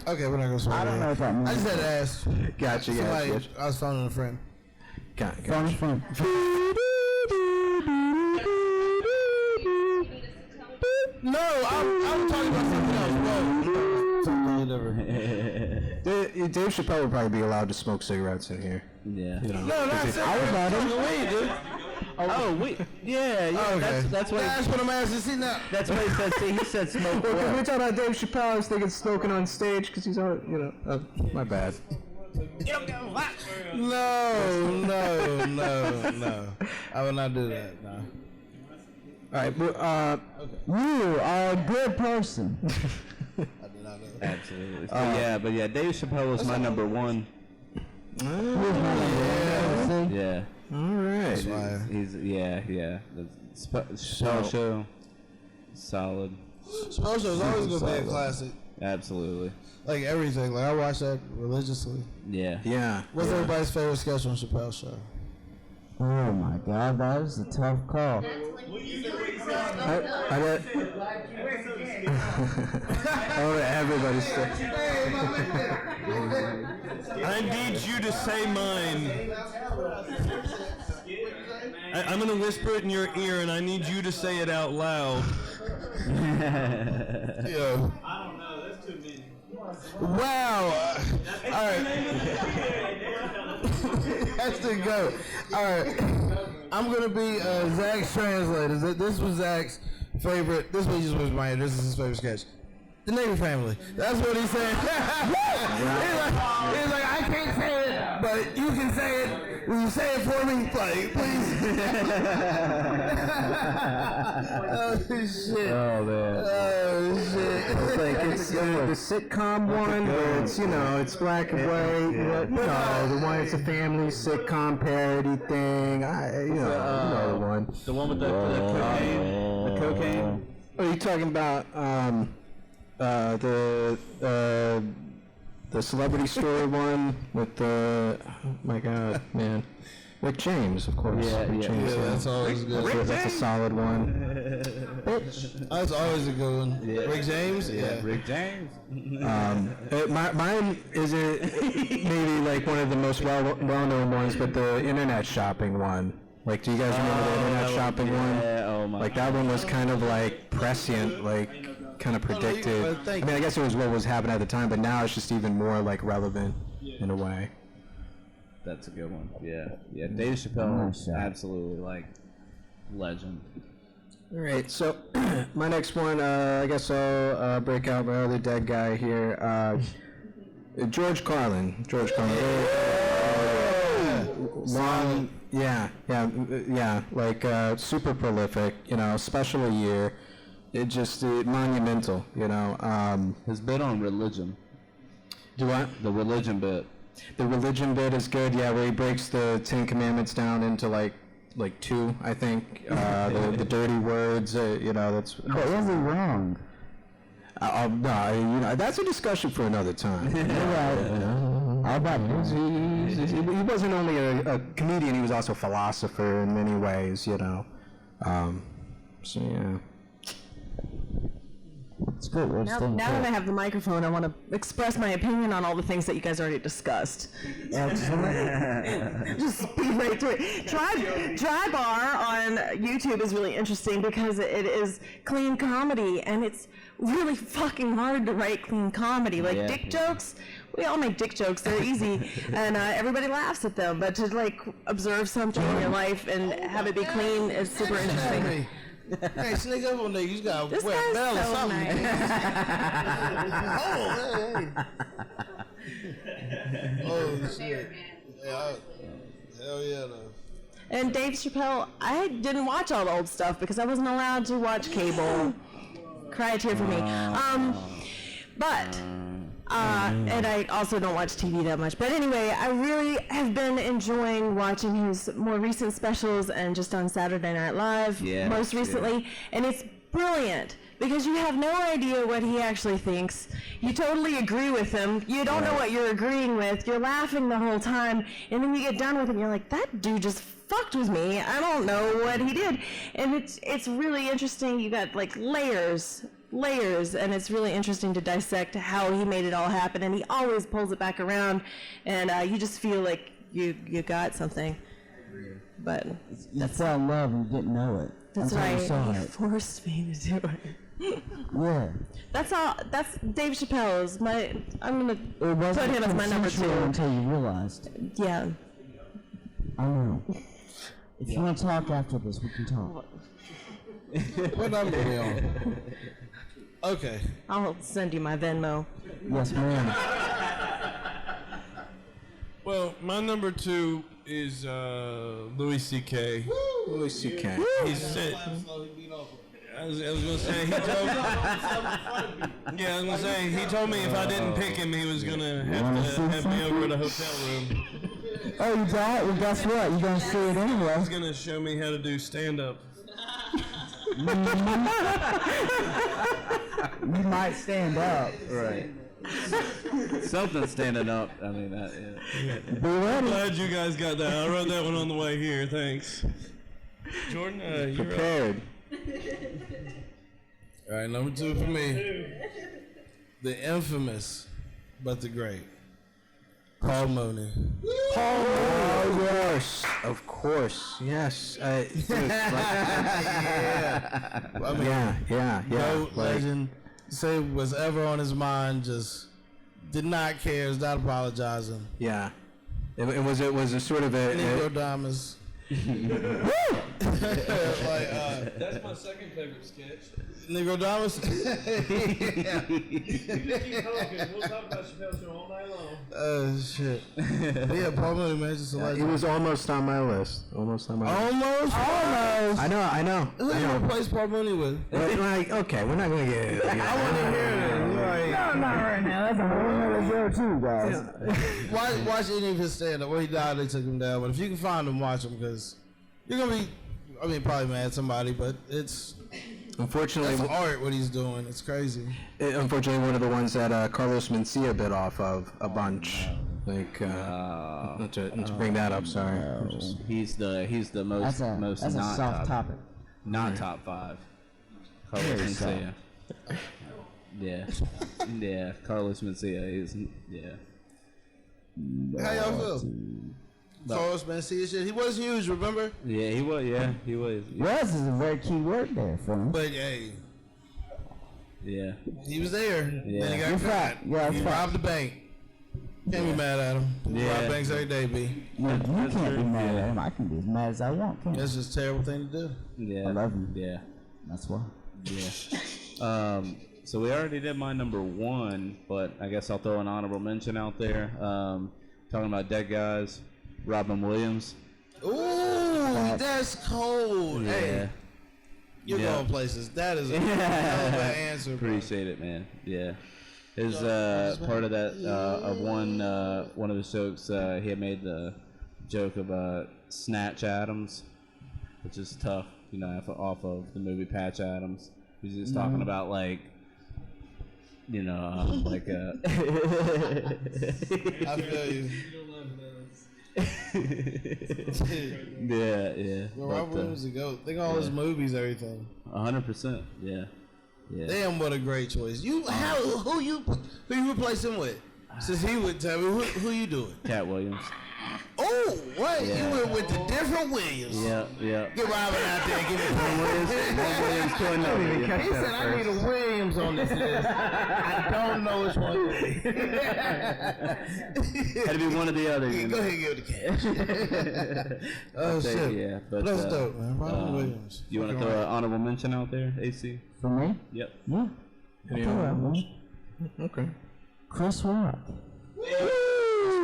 Okay, we're not gonna smoke. I don't know what that means. I just had to ask. Gotcha, Somebody, gotcha. I was phoning a friend. Phone. No, I'm talking about something else. Whoa. Something different. Dave Chappelle would probably be allowed to smoke cigarettes in here. Yeah. You know, No, not cigarettes. I was about it. Weed, dude. Oh, wait. Yeah, yeah. Okay. That's what. That's what I'm asking. See now. That's what he said. See, he said smoke. Well, what? we're talking about Dave Chappelle. I was thinking smoking on stage because he's on, you know. My bad. No. I will not do that. No. All right, but You are a good person. I did not know. Absolutely. But yeah, Dave Chappelle was my number one. Yeah. all right. He's yeah. The Chappelle show, solid. Chappelle Show is always gonna be a classic. Absolutely. Like everything. Like I watch that religiously. Yeah. Yeah. What's everybody's favorite sketch on Chappelle Show? Oh my God, that was a tough call. Everybody say. I need you to say mine. I'm gonna whisper it in your ear, and I need you to say it out loud. Yeah. I don't know. That's too many. Wow. All right. That's the go. All right. I'm gonna be Zach's translator. This was Zach's favorite. This was just was mine. This is his favorite sketch. The Navy Family. That's what he said. he's like, I can't say it, but you can say it. Will you say it for me? Like, please. Oh, shit. Oh man. Oh, shit. It's like it's the sitcom one where it's, you know, it's black and white. You know, the one it's a family sitcom parody thing. You know the one. The one with the cocaine. The cocaine. Are you talking about the celebrity story one with the oh my God, man, Rick James, of course. Rick James, that's always good. That's a solid one. That's always a good one. Yeah. Rick James? Yeah, Rick James. Mine is maybe like one of the most well-known ones, but the internet shopping one. Like, do you guys remember the internet shopping one? Oh my. Like that one was kind of like prescient, like kind of predicted. I mean, I guess it was what was happening at the time, but now it's just even more like relevant in a way. That's a good one. Yeah. Dave Chappelle, absolutely like legend. All right, so my next one, I guess I'll break out my other dead guy here. George Carlin. Long, yeah, like super prolific, you know, special a year. It just monumental, you know. His bit on religion. Do what? The religion bit. The religion bit is good, yeah, where he breaks the 10 Commandments down into like 2, I think. The dirty words, you know, that's. But was he wrong? No, you know, that's a discussion for another time. How about He wasn't only a comedian; he was also a philosopher in many ways, you know. So yeah. It's good. Now that I have the microphone, I want to express my opinion on all the things that you guys already discussed. Just speed right through it. Dry Bar on YouTube is really interesting because it is clean comedy, and it's really fucking hard to write clean comedy. Like dick jokes, we all make dick jokes. They're easy, and everybody laughs at them. But to like observe something in your life and have it be clean is super interesting. Hey, sneak up on there. You got a This wet guy's bell or so something. nice. Oh, shit. Yeah, hell yeah, though. And Dave Chappelle, I didn't watch all the old stuff because I wasn't allowed to watch cable. Cry a tear for me. But And I also don't watch TV that much. But anyway, I really have been enjoying watching his more recent specials and just on Saturday Night Live most recently. And it's brilliant because you have no idea what he actually thinks. You totally agree with him. You don't know what you're agreeing with. You're laughing the whole time. And then you get done with it and you're like, that dude just fucked with me. I don't know what he did. And it's really interesting. You got like layers, and it's really interesting to dissect how he made it all happen, and he always pulls it back around, and you just feel like you got something. But you fell in love and you didn't know it. That's right. He forced me to do it. Yeah. That's all. That's Dave Chappelle's. I'm gonna put him as my number 2 until you realized. Yeah. I know. If you want to talk after this, we can talk. What number are we on? Okay. I'll send you my Venmo. Yes, ma'am. Well, my number 2 is Louis C.K. Louis C.K. He said. I was gonna say he told me if I didn't pick him, he was gonna have me over at a hotel room. Oh, you got it? Well, guess what? You're gonna see it anyway. He's gonna show me how to do stand-up. You might stand up. Right. Something standing up. I mean, Be ready. I'm glad you guys got that. I wrote that one on the way here. Thanks. Jordan, you're prepared. All right, number 2 for me. The infamous, but the great, Paul Mooney. Paul Mooney. Yes, of course. Yes. Dude, yeah. No legend. Say what's ever on his mind, just did not care, is not apologizing. Yeah. It was a sort of a Negro Diamonds. That's my second favorite sketch. Negro Diamonds. Keep talking. We'll talk about Chappelle's show all night long. Shit. Yeah, Paul Mooney, man, just a legend. He was almost on my list. Almost. I know. Who you replace Paul Mooney with? Okay, we're not gonna get it. I want to hear it. No, not right now. That's a whole other show too, guys. Watch any of his stand-up. Well, he died, they took him down. But if you can find him, watch him, because you're gonna be, probably mad at somebody, but it's. Unfortunately, that's art what he's doing. It's crazy. Unfortunately, one of the ones that Carlos Mencia bit off of a bunch. Like, not to bring that up. Sorry. He's the most that's a not soft topic. Not top 5. Carlos Mencia. Yeah. Carlos Mencia is How y'all feel? Carlos Mencia shit. He was huge, remember? Yeah, he was. Yeah, he was. Was is a very key word there for him. But hey. Yeah. He was there. Yeah. Then he got caught. Yeah, he robbed the bank. Can't be mad at him. Yeah. Rob banks every day, B. You can't be mad at him. I can be as mad as I want, can't I? That's just a terrible thing to do. Yeah. I love him. Yeah. That's why. Yeah. So we already did my number 1, but I guess I'll throw an honorable mention out there. Talking about dead guys, Robin Williams. Ooh, that's cold. Yeah. Hey, you're going places. That is a hell of an answer. Appreciate it, man. Yeah. His part of that of one of his jokes, he had made the joke about Snatch Adams, which is tough, off of the movie Patch Adams. He's just talking about like. I feel you. Yeah. Well, Robert Williams is a goat. Think of all his movies, everything. 100%. Yeah. Damn, what a great choice. Who you replace him with? Since he would tell me, who you doing? Cat Williams. Oh, what? Yeah. You went with the different Williams. Yeah. Get Robin out there and give me Williams to another. He said, I need a Williams on this list. I don't know which one to be. Had to be one or the other. Yeah, go ahead and give it the cash. Oh, shit. Yeah, but that's dope, man. Robin Williams. You want to throw an honorable mention out there, AC? For me? Yep. Yeah. Okay. Chris Rock.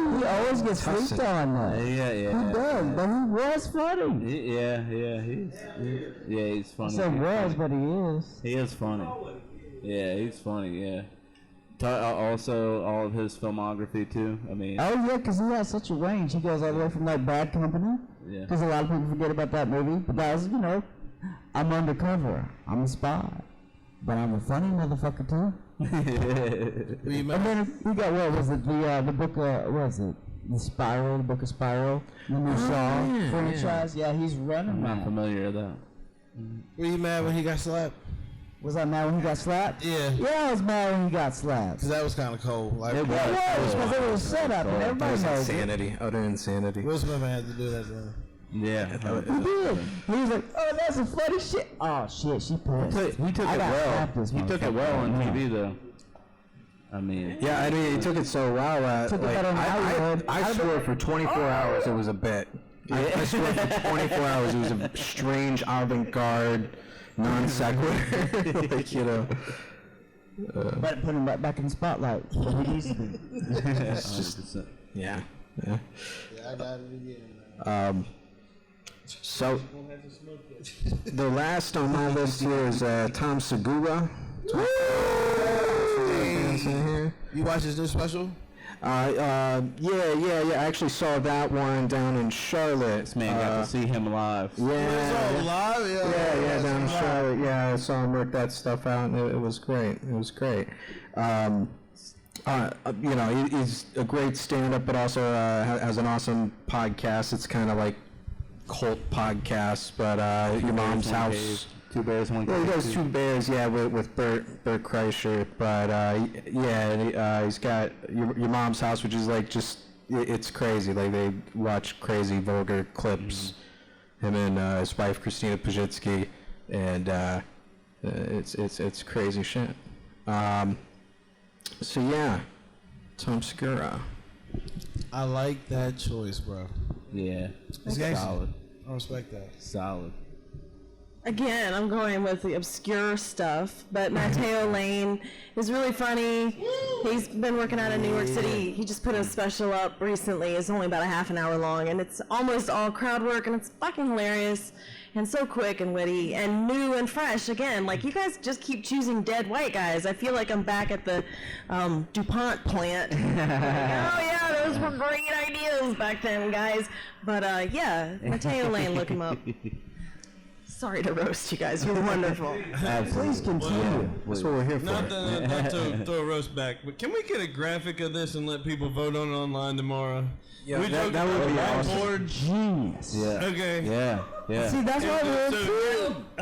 He always gets freaked on that. Yeah. He does, but he was funny. He's funny. I said was, but he is. He is funny. Yeah, he's funny, yeah. Also, all of his filmography too. I mean, Oh yeah, because he has such a range. He goes all the way from like Bad Company. Yeah. Because a lot of people forget about that movie. But guys, you know, I'm undercover. I'm a spy. But I'm a funny motherfucker too. And then we got, what was it? The book, what was it? The Spiral, the Book of Spiral, the new Saw franchise. Yeah, he's running. I'm not that. familiar with that. Were you mad when he got slapped? Was I mad when he got slapped? Yeah. Yeah, I was mad when he got slapped. Because that was kind of cold. Like, It was, because it was set up, and everybody knows it. Insanity, utter insanity. Will Smith had to do that then. Yeah. He did. He was like, oh, that's some funny shit. Oh, shit, she pissed. He took I it got well. slapped this He took it motherfucker. well on Yeah. TV though. I mean, Yeah, I mean, he took it so well that Took it like, better than Hollywood. I swore for 24 hours it was a bit. I swore for 24 hours it was a strange avant-garde non sequitur. Like, you know. But put him right back in the spotlight. Where he needs to be. It's just, yeah. Yeah, I got it again. So, the last on my list here is Tom Segura. You watch his new special? Yeah. I actually saw that one down in Charlotte. this man got to see him live. Yeah, Live? yeah, down in Charlotte. Yeah, I saw him work that stuff out, and it was great. It was great. You know, he's a great stand-up, but also has an awesome podcast. It's kind of like cult podcast, but Your Mom's House. Two Bears, One Yeah, Cave. he does Two Bears, yeah, with Bert Kreischer, but he's got Your Mom's House, which is like just, it's crazy. Like, they watch crazy vulgar clips, him and his wife Christina Pajitsky, and it's crazy shit. So yeah, Tom Segura. I like that choice, bro. Yeah. It's gangsta. Solid. I respect that. Solid. Again, I'm going with the obscure stuff, but Mateo Lane is really funny. He's been working out in New York City. He just put a special up recently. It's only about a half an hour long, and it's almost all crowd work, and it's fucking hilarious, and so quick and witty, and new and fresh. Again, like, you guys just keep choosing dead white guys. I feel like I'm back at the DuPont plant. Oh yeah, those were great ideas back then, guys. But yeah, Mateo Lane, look him up. Sorry to roast you guys. You're wonderful. Please continue. That's what we're here for. Not to throw a roast back, but can we get a graphic of this and let people vote on it online tomorrow? Yeah, we that would be awesome. board. Genius. Yeah. Okay. Yeah. See, that's why we're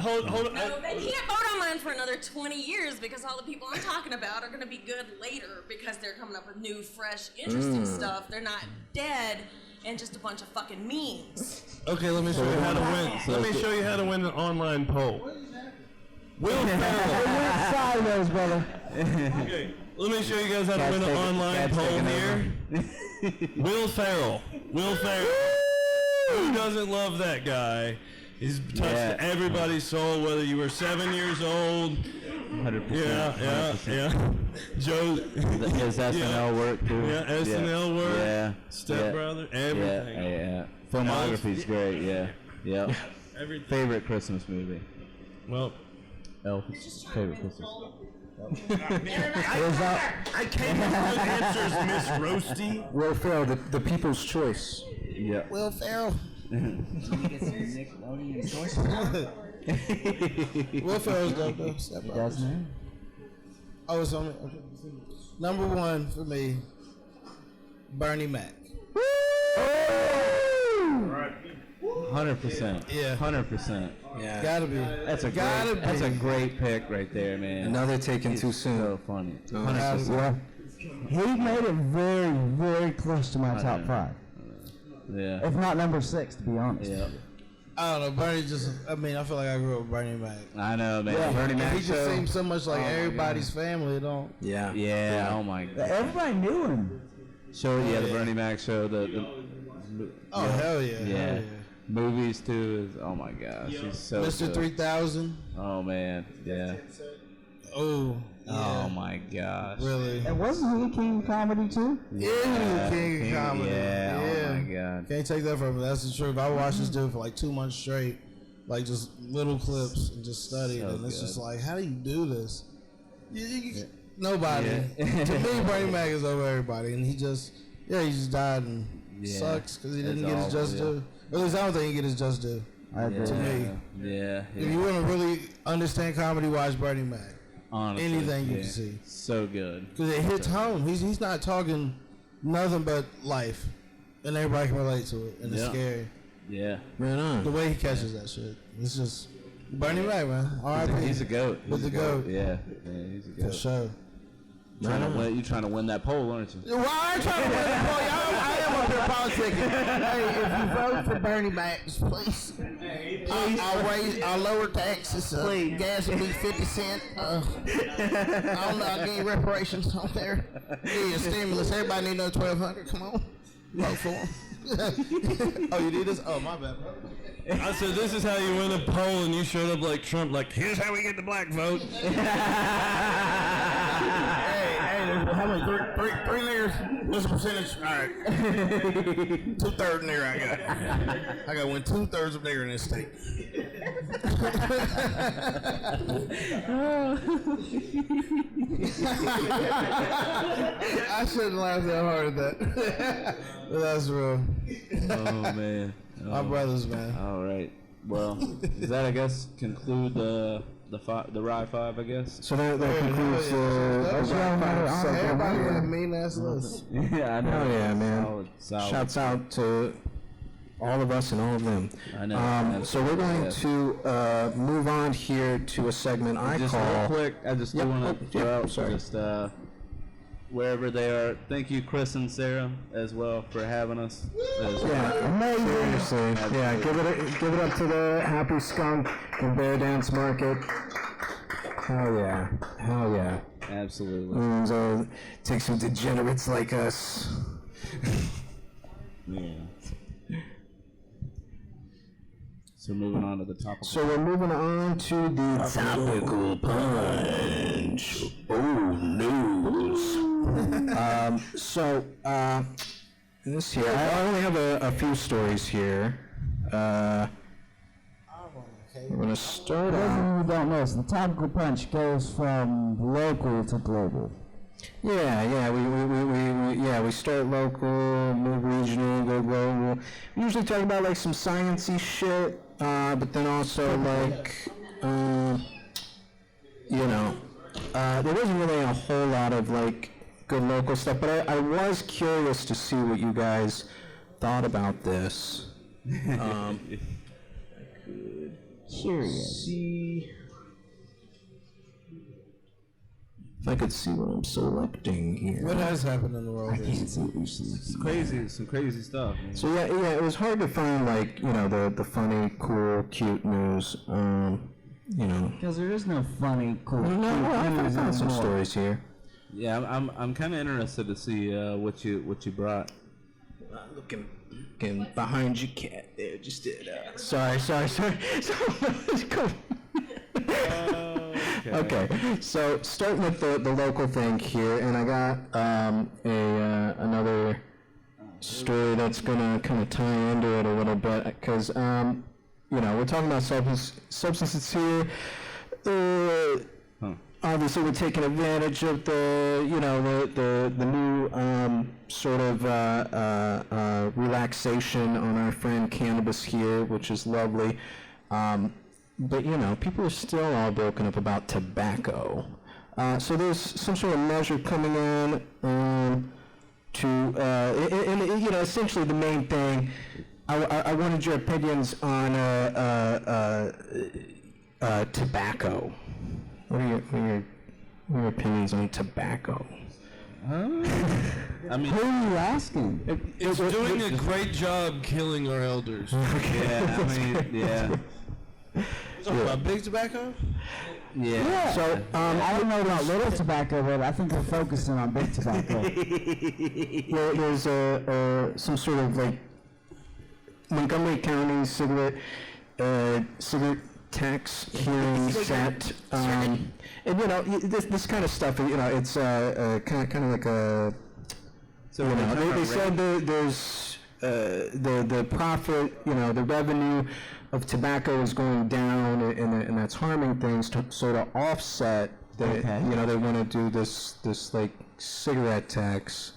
Hold on. No, they can't vote online for another 20 years because all the people I'm talking about are going to be good later because they're coming up with new, fresh, interesting stuff. They're not dead and just a bunch of fucking memes. Okay, let me show you how to win. Let me show you how to win an online poll. Will Ferrell. Which side those, brother? Okay, let me show you guys how to win an online poll here. Will Ferrell. Who doesn't love that guy? He's touched everybody's soul, whether you were 7 years old. 100%. Yeah. Joe. His SNL work too. Yeah, SNL work. Yeah. Step Brother. Everything. Yeah. Filmography's great. Yeah. Yeah. Everything. Favorite Christmas movie? Well, Elf. Favorite Christmas. I came up with answers, Miss Roasty. Will Ferrell, the people's choice. Yeah. Will Ferrell. Will Ferrell's dope though. Step Brothers. Oh, it's on me. Okay. Number one for me, Bernie Mac. 100%. Yeah. 100%. Yeah. Gotta be. That's a great pick right there, man. Another taken too soon. So funny. 100%. He made it very, very close to my top 5. Yeah. If not number 6, to be honest. Yeah. I don't know. Bernie just. I mean, I feel like I grew up with Bernie Mac. I know, man. Yeah. Bernie Mac He just show. seems so much like everybody's family. Don't. Yeah. Yeah. Oh my God. Everybody knew him. Show. Yeah. The Bernie Mac show. Oh hell yeah. Yeah. Hell yeah. Movies too is. Oh my gosh. He's so. Mr. good. 3000. Oh man. Yeah. Oh. Yeah. Oh my gosh. Really? And wasn't he King of Comedy too? Yeah, King of Comedy. Yeah. Yeah. Oh my God. Can't take that from me. That's the truth. I watched this dude for like 2 months straight, like just little clips and just studied, So and it's good. just like, how do you do this? Nobody. Yeah. To me, Bernie Mac is over everybody, and he just died and sucks because he didn't get his just due. At least I don't think he get his just due. I agree. To me. Yeah. If you want to really understand comedy, watch Bernie Mac. Honestly, anything you can see. So good. Because it hits home. He's not talking nothing but life, and everybody can relate to it, and it's scary. Yeah. Right on. The way he catches that shit, it's just Bernie Mac, man. R.I.P. He's a goat. With the goat. Yeah, he's a goat. For sure. You trying to win that poll, aren't you? Well, I ain't trying to win the poll. I am up here politicking. Hey, if you vote for Bernie Mac, please. I'll lower taxes. Please. Gas will be 50 cents. I don't know. I'll give you reparations on there. Give you a stimulus. Everybody need another $1,200. Come on. Vote for him. Oh, you need this? Oh, my bad, bro. I said, this is how you win a poll, and you showed up like Trump, like, here's how we get the black vote. Hey, how many? Three niggers? What's the percentage? All right. 2/3 nigger I got. I got 2/3 of nigger in this state. I shouldn't laugh that hard at that. But that's real. Oh, man. My brothers, man. All right. Well, does that, I guess, conclude the Rye 5, I guess? So that concludes everybody had a mean ass list. Yeah, I know. Oh yeah, man. Solid. Shouts out to all of us and all of them. I know. So we're going to move on here to a segment I just call. Real quick, I just do want to throw out just wherever they are. Thank you, Chris and Sarah, as well, for having us. Amazing. Seriously. Yeah, give it up to the Happy Skunk and Bear Dance Market. Hell yeah. Absolutely. So take some degenerates like us. Yeah. So moving on to the topical. So we're moving on to the Topical Punch. Oh, news. This here, I only have a few stories here. We're gonna start For those out. of you who don't know, the Topical Punch goes from local to global. We start local, move regional, go global. We usually talk about like some sciencey shit, but then also like, there wasn't really a whole lot of like good local stuff. But I was curious to see what you guys thought about this. Curious. If I could see what I'm selecting here. What has happened in the world? I can't see what you're selecting. Some crazy stuff. Man. So yeah, it was hard to find like the funny, cool, cute news. Because there is no funny, cool. I found some stories here. Yeah, I'm kind of interested to see what you brought. Looking behind you, cat. There, just did. Sorry. Okay, so starting with the local thing here, and I got another story that's gonna kind of tie into it a little bit, because we're talking about substances here. Obviously, we're taking advantage of the new sort of relaxation on our friend cannabis here, which is lovely. But people are still all broken up about tobacco. So there's some sort of measure coming on to, essentially the main thing. I wanted your opinions on tobacco. What are your opinions on tobacco? I mean, who are you asking? It's doing a great job killing our elders. Yeah, I mean, yeah. You talking about big tobacco? Yeah. So I don't know about little tobacco, but I think we're focusing on big tobacco. There's some sort of like Montgomery County cigarette tax hearing set, and this kind of stuff. It's kind of like a. So they said there's the profit, the revenue of tobacco is going down, and that's harming things. So to offset They they want to do this like cigarette tax.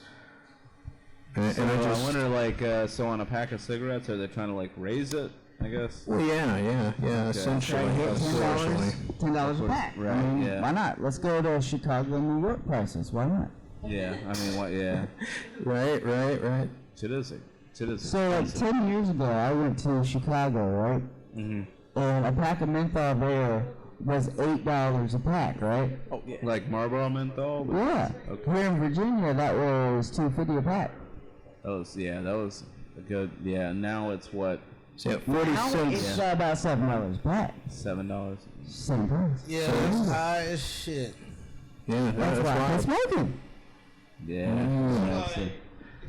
And I wonder, like, so on a pack of cigarettes, are they trying to like raise it? I guess. Well, yeah, essentially. $10 a pack. Right. I mean, why not? Let's go to Chicago and New York prices. Why not? Yeah. I mean, what? Yeah. Right. It is. So, like 10 years ago, I went to Chicago, right? Mm-hmm. And a pack of menthol there was $8 a pack, right? Oh yeah. Like Marlboro menthol. Yeah. Okay. Here in Virginia, that was $2.50 a pack. That was a good. Yeah. Now it's what? So 40 cents. It's about $7 a pack. $7. $7. Yeah, that's high as shit. Yeah, that's why I'm smoking. Yeah.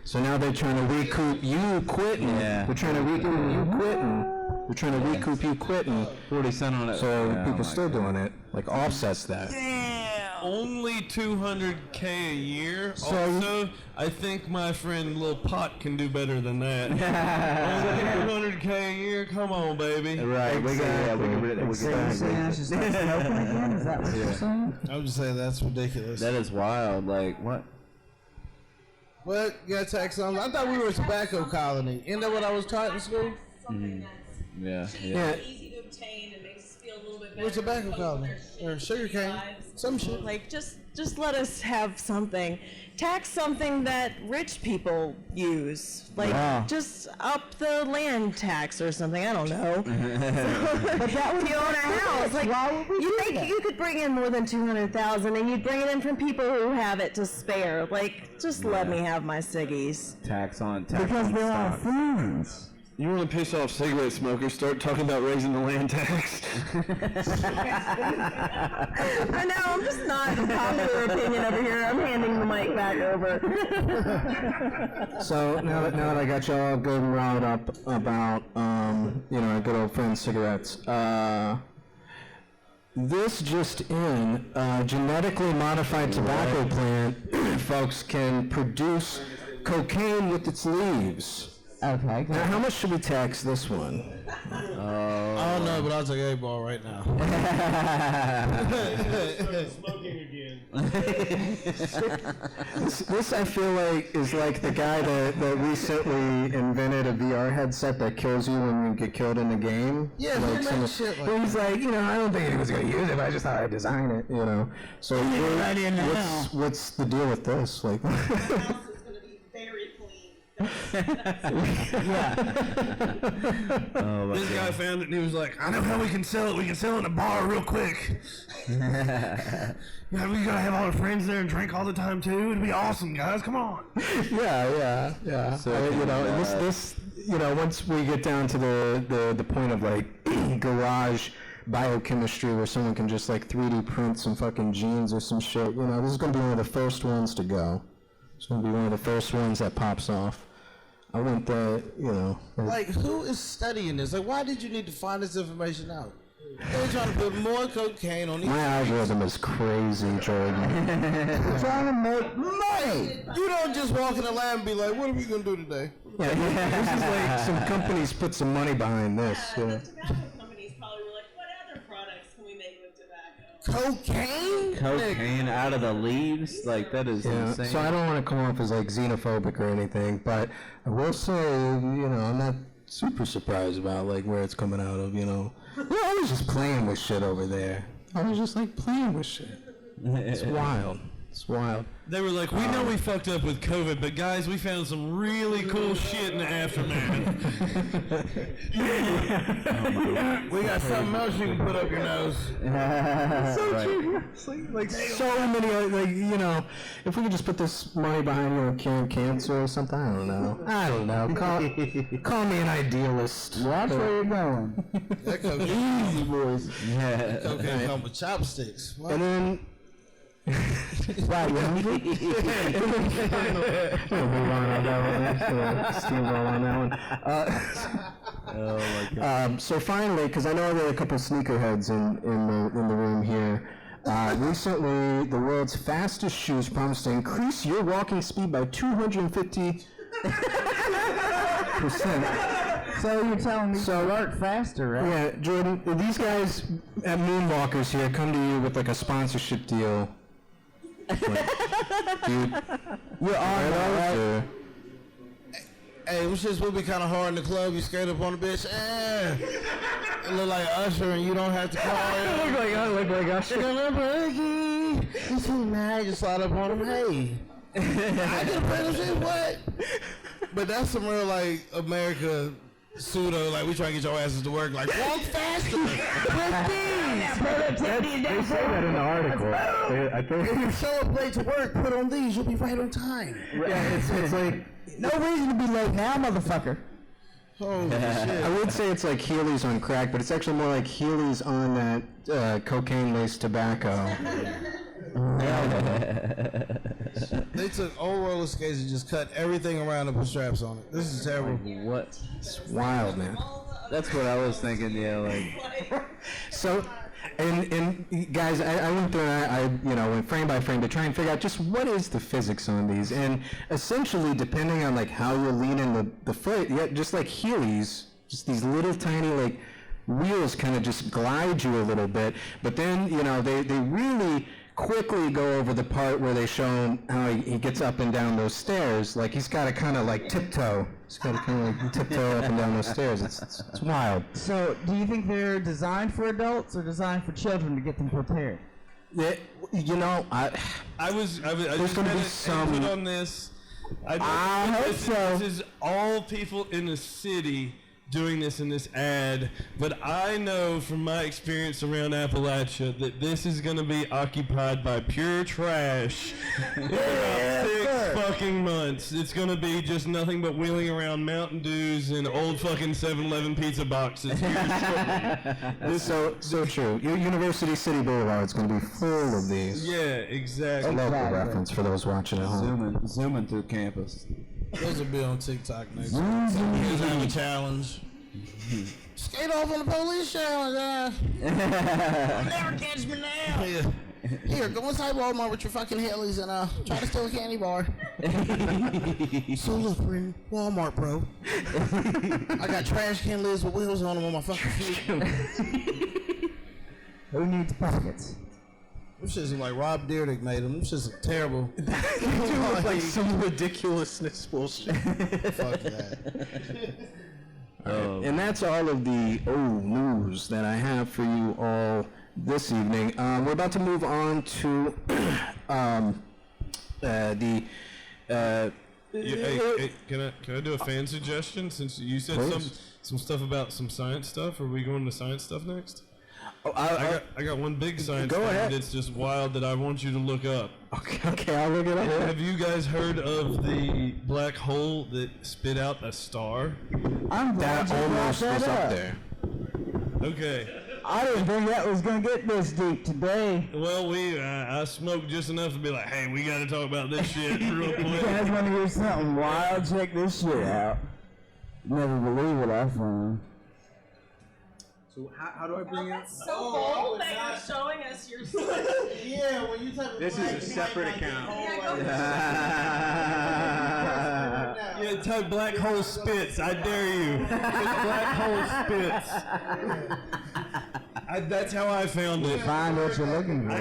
So now they're trying to recoup you quitting. Yeah. They're trying to recoup you quitting. They're trying to recoup you quitting. 40 cents on it. So people still doing it. Like offsets that. Damn. Only $200K a year. So also, I think my friend Lil Pot can do better than that. Only $200K a year. Come on, baby. Right. We can Is that what you're saying? I'm just saying that's ridiculous. That is wild. Like what? What? You got tax on? I thought we were a tobacco colony. Isn't that what I was taught in school? Yeah. Easy to obtain and makes us feel a little bit better. We're a tobacco colony. Or sugar cane. Some shit. Like, just let us have something. Tax something that rich people use. Like, just up the land tax or something. I don't know. But that would you own a house. Like, you think you could bring in more than $200,000, and you'd bring it in from people who have it to spare. Like, just let me have my ciggies. Tax on because they're our friends. You want to piss off cigarette smokers? Start talking about raising the land tax. I know, I'm just not a popular opinion over here. I'm handing the mic back over. So now that I got y'all good and riled up about our good old friend cigarettes, this just in, genetically modified tobacco plant, folks, can produce cocaine with its leaves. Okay. Now, how much should we tax this one? I don't know, but I'll take a ball right now. Smoking again. This I feel like is like the guy that recently invented a VR headset that kills you when you get killed in the game. Yeah, like shit like he's like, I don't think he was going to use it, but I just thought I'd design it, So what's the deal with this? Like, This guy found it and he was like, I know how we can sell it. We can sell it in a bar real quick. We gotta have all our friends there and drink all the time too. It'd be awesome, guys. Come on. Yeah. So, this once we get down to the point of like garage biochemistry where someone can just like 3D print some fucking genes or some shit, this is gonna be one of the first ones to go. It's going to be one of the first ones that pops off. I want the, Like, who is studying this? Like, why did you need to find this information out? They're trying to put more cocaine on these. My algorithm is crazy, Jordan. Trying to make money. You don't just walk in the lab and be like, what are we going to do today? Yeah, this is like some companies put some money behind this. The tobacco companies probably were like, what other products can we make with tobacco? Cocaine? Cocaine out of the leaves? Like, that is insane. So I don't want to come off as like xenophobic or anything, but I will say, I'm not super surprised about like where it's coming out of, I was just playing with shit over there. I was just like playing with shit. It's wild. It's wild. They were like, we know we fucked up with COVID, but guys, we found some really cool shit in the aftermath. We got something else you can put up your nose. So true. It's like so many, if we could just put this money behind, curing cancer or something, I don't know. Call me an idealist. Watch where you're going. That cocaine. Easy, boys. Yeah. Cocaine come with chopsticks. What? And then... Wow, you hungry? We'll move on that one. Steamroll on that one. Oh my god. So finally, because I know there are a couple sneakerheads in the room here. Recently, the world's fastest shoes promise to increase your walking speed by 250%. So you're telling me you work faster, right? Yeah, Jordan, these guys at Moonwalkers here come to you with like a sponsorship deal. You're on that, right? Hey, which just would be kind of hard in the club. You skate up on the bitch. It look like Usher, and you don't have to call it. Look like Usher. You see me? Just slide up on him. Hey, I get a friend. What? But that's some real like America pseudo. Like we try to get your asses to work. Like walk faster. They say that in the article. I think. If you show up late to work, put on these. You'll be right on time. Yeah, it's like. No reason to be late now, motherfucker. Holy shit. I would say it's like Heelys on crack, but it's actually more like Heelys on that cocaine-laced tobacco. They took old roller skates and just cut everything around and put straps on it. This is terrible. What? It's wild, man. That's what I was thinking. Yeah, like. So, and guys, I went through, went frame by frame to try and figure out just what is the physics on these, and essentially, depending on like how you're leaning the foot, yeah, just like Heelys, just these little tiny like wheels kind of just glide you a little bit, but then they really quickly go over the part where they show him how he gets up and down those stairs. Like he's got to kind of like tiptoe. He's got to kind of like tiptoe up and down those stairs. It's wild. So, do you think they're designed for adults or designed for children to get them prepared? Yeah, I just gonna be had some- input on this. I hope so. This is all people in the city doing this in this ad, but I know from my experience around Appalachia that this is going to be occupied by pure trash in about 6 fucking months. It's going to be just nothing but wheeling around Mountain Dews and old fucking 7-Eleven pizza boxes. So true. University City Boulevard is going to be full of these. Yeah, exactly. A local reference for those watching at home. Zooming through campus. Those will be on TikTok next week. Here's have a challenge. Skate off on the police challenge. Never catch me now. Here, go inside Walmart with your fucking Heelys and try to steal a candy bar. So look, we're in Walmart, bro. I got trash can lids with wheels on them on my fucking feet. Who needs pockets? Them shits look like Rob Dyrdek made them. Them shits look terrible. Like some ridiculousness bullshit. Fuck that. And that's all of the news that I have for you all this evening. We're about to move on to Hey, can I do a fan suggestion? Since you said some stuff about some science stuff, are we going to science stuff next? I got one big science thing that's just wild that I want you to look up. Okay, I'll look it up. Have you guys heard of the black hole that spit out a star? I'm glad That you brought almost was that up up. there. Okay. I didn't think that was gonna get this deep today. Well, I smoked just enough to be like, hey, we got to talk about this shit real You quick. guys want to hear something wild? Check this shit out. Never believe what I found. So how do I bring it? So bold that you're showing us your stuff. Yeah, when you type of This is a separate account. Yeah, type black hole spits. I dare you. It's black hole spits. That's how I found it. Find what you're looking for.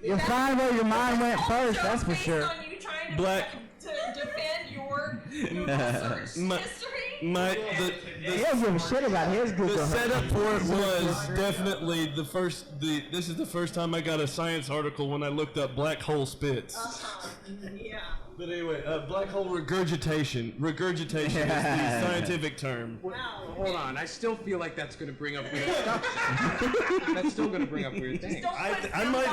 You'll find where your mind went first, that's for sure. On you trying to Black. to defend your Google search history. He don't give a shit about his Google. The setup for it was definitely this is the first time I got a science article when I looked up black hole spits. Yeah. But anyway, black hole regurgitation. Regurgitation is the scientific term. Hold on, I still feel like that's going to bring up weird stuff. That's still going to bring up weird things. I might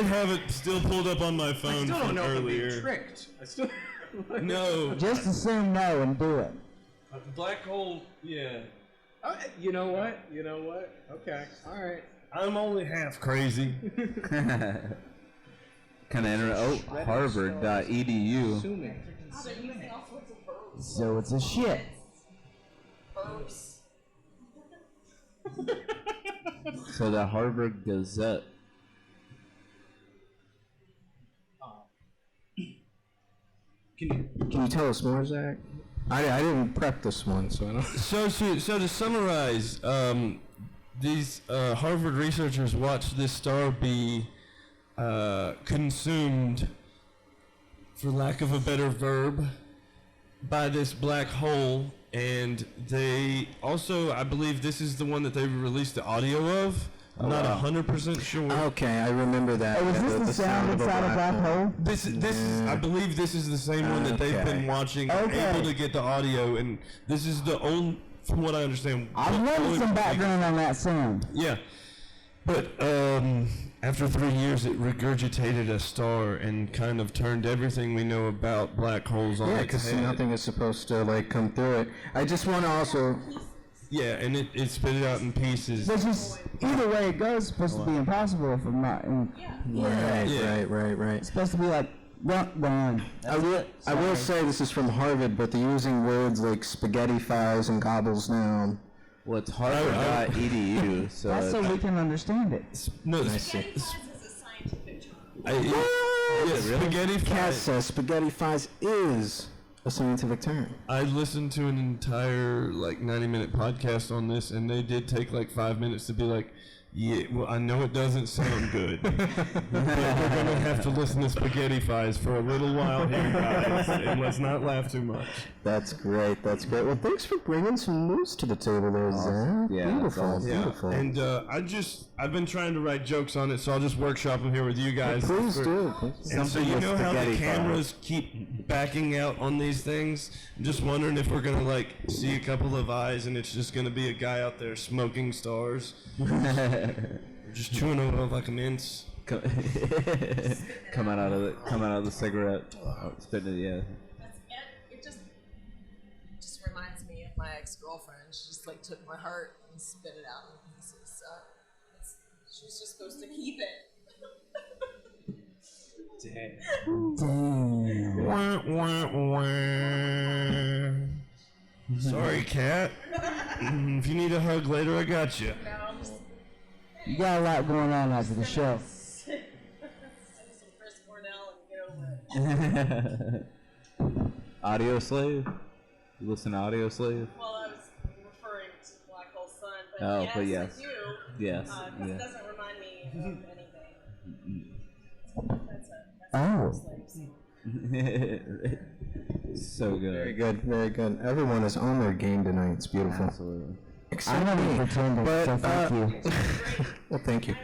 have it still pulled up on my phone I still don't from know if I'm earlier. being tricked. I still No. Just assume no and do it. Black hole, yeah. You know what? Okay, all right. I'm only half crazy. Kind of Harvard.edu. Assuming. So it's a shit. So the Harvard Gazette. Can you tell us more, Zach? I didn't prep this one, so I don't. So to summarize, these Harvard researchers watched this star be consumed, for lack of a better verb, by this black hole, and they also, I believe this is the one that they released the audio of. I'm not 100% sure. Okay, I remember that. Oh, is this the sound inside a black hole? This is, I believe this is the same one that they've been watching, able to get the audio, and this is the only, from what I understand. I wanted some background on that sound. Yeah, but after 3 years, it regurgitated a star and kind of turned everything we know about black holes on its head. Yeah, because nothing is supposed to like come through it. I just want to also. Yeah, and it spit it out in pieces. But just either way it goes, it's supposed to be impossible if I'm not. Right. It's supposed to be like done. I will say this is from Harvard, but they're using words like spaghetti files and gobbles down. Well, it's Harvard.edu, so that's so we can understand it. No, Spaghetti flies is a scientific term. Spaghetti Cass says spaghetti files is a scientific term. I listened to an entire 90-minute podcast on this, and they did take 5 minutes to be like, yeah, well, I know it doesn't sound good, but we're gonna have to listen to spaghetti files for a little while here, guys, and let's not laugh too much. That's great. Well, thanks for bringing some news to the table there, Zach. Yeah, beautiful. And I've been trying to write jokes on it, so I'll just workshop them here with you guys. Please do. And so you know how the cameras keep backing out on these things? I'm just wondering if we're gonna see a couple of eyes, and it's just gonna be a guy out there smoking stars. Just chewing on it like a mince. Coming out of the cigarette, spitting it. Yeah. It just reminds me of my ex-girlfriend. She just took my heart and spit it out in pieces. So she was just supposed to keep it. Damn. Sorry, cat. If you need a hug later, I got you. You got a lot going on after the show. Audio Slave? You listen to Audio Slave? Well, I was referring to Black Hole Sun, but yes, I do. Yes. Because it doesn't remind me of anything. So good. Very good. Everyone is on their game tonight. It's beautiful. Absolutely. Except I'm me. not pretending, so thank you. Well, thank you.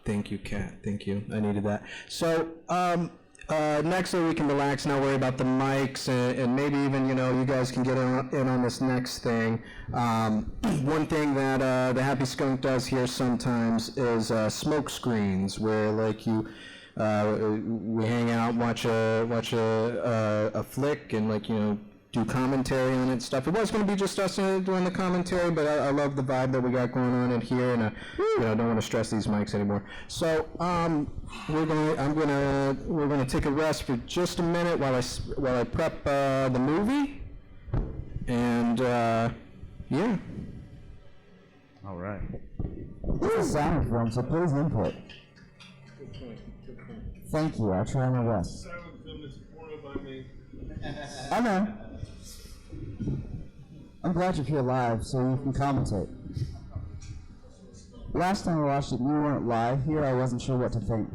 Thank you, Kat. Thank you. I needed that. So, next so we can relax, not worry about the mics, and maybe even, you guys can get in on this next thing. One thing that the Happy Skunk does here sometimes is smoke screens, where we hang out, watch a flick, and do commentary on it and stuff. It was going to be just us doing the commentary, but I love the vibe that we got going on in here, and I don't want to stress these mics anymore. So we're gonna take a rest for just a minute while I prep the movie, and yeah. All right. This is sound form, so please input. Thank you. I'll try my best. I know. I'm glad you're here live so you can commentate. Last time I watched it, you weren't live here. I wasn't sure what to think.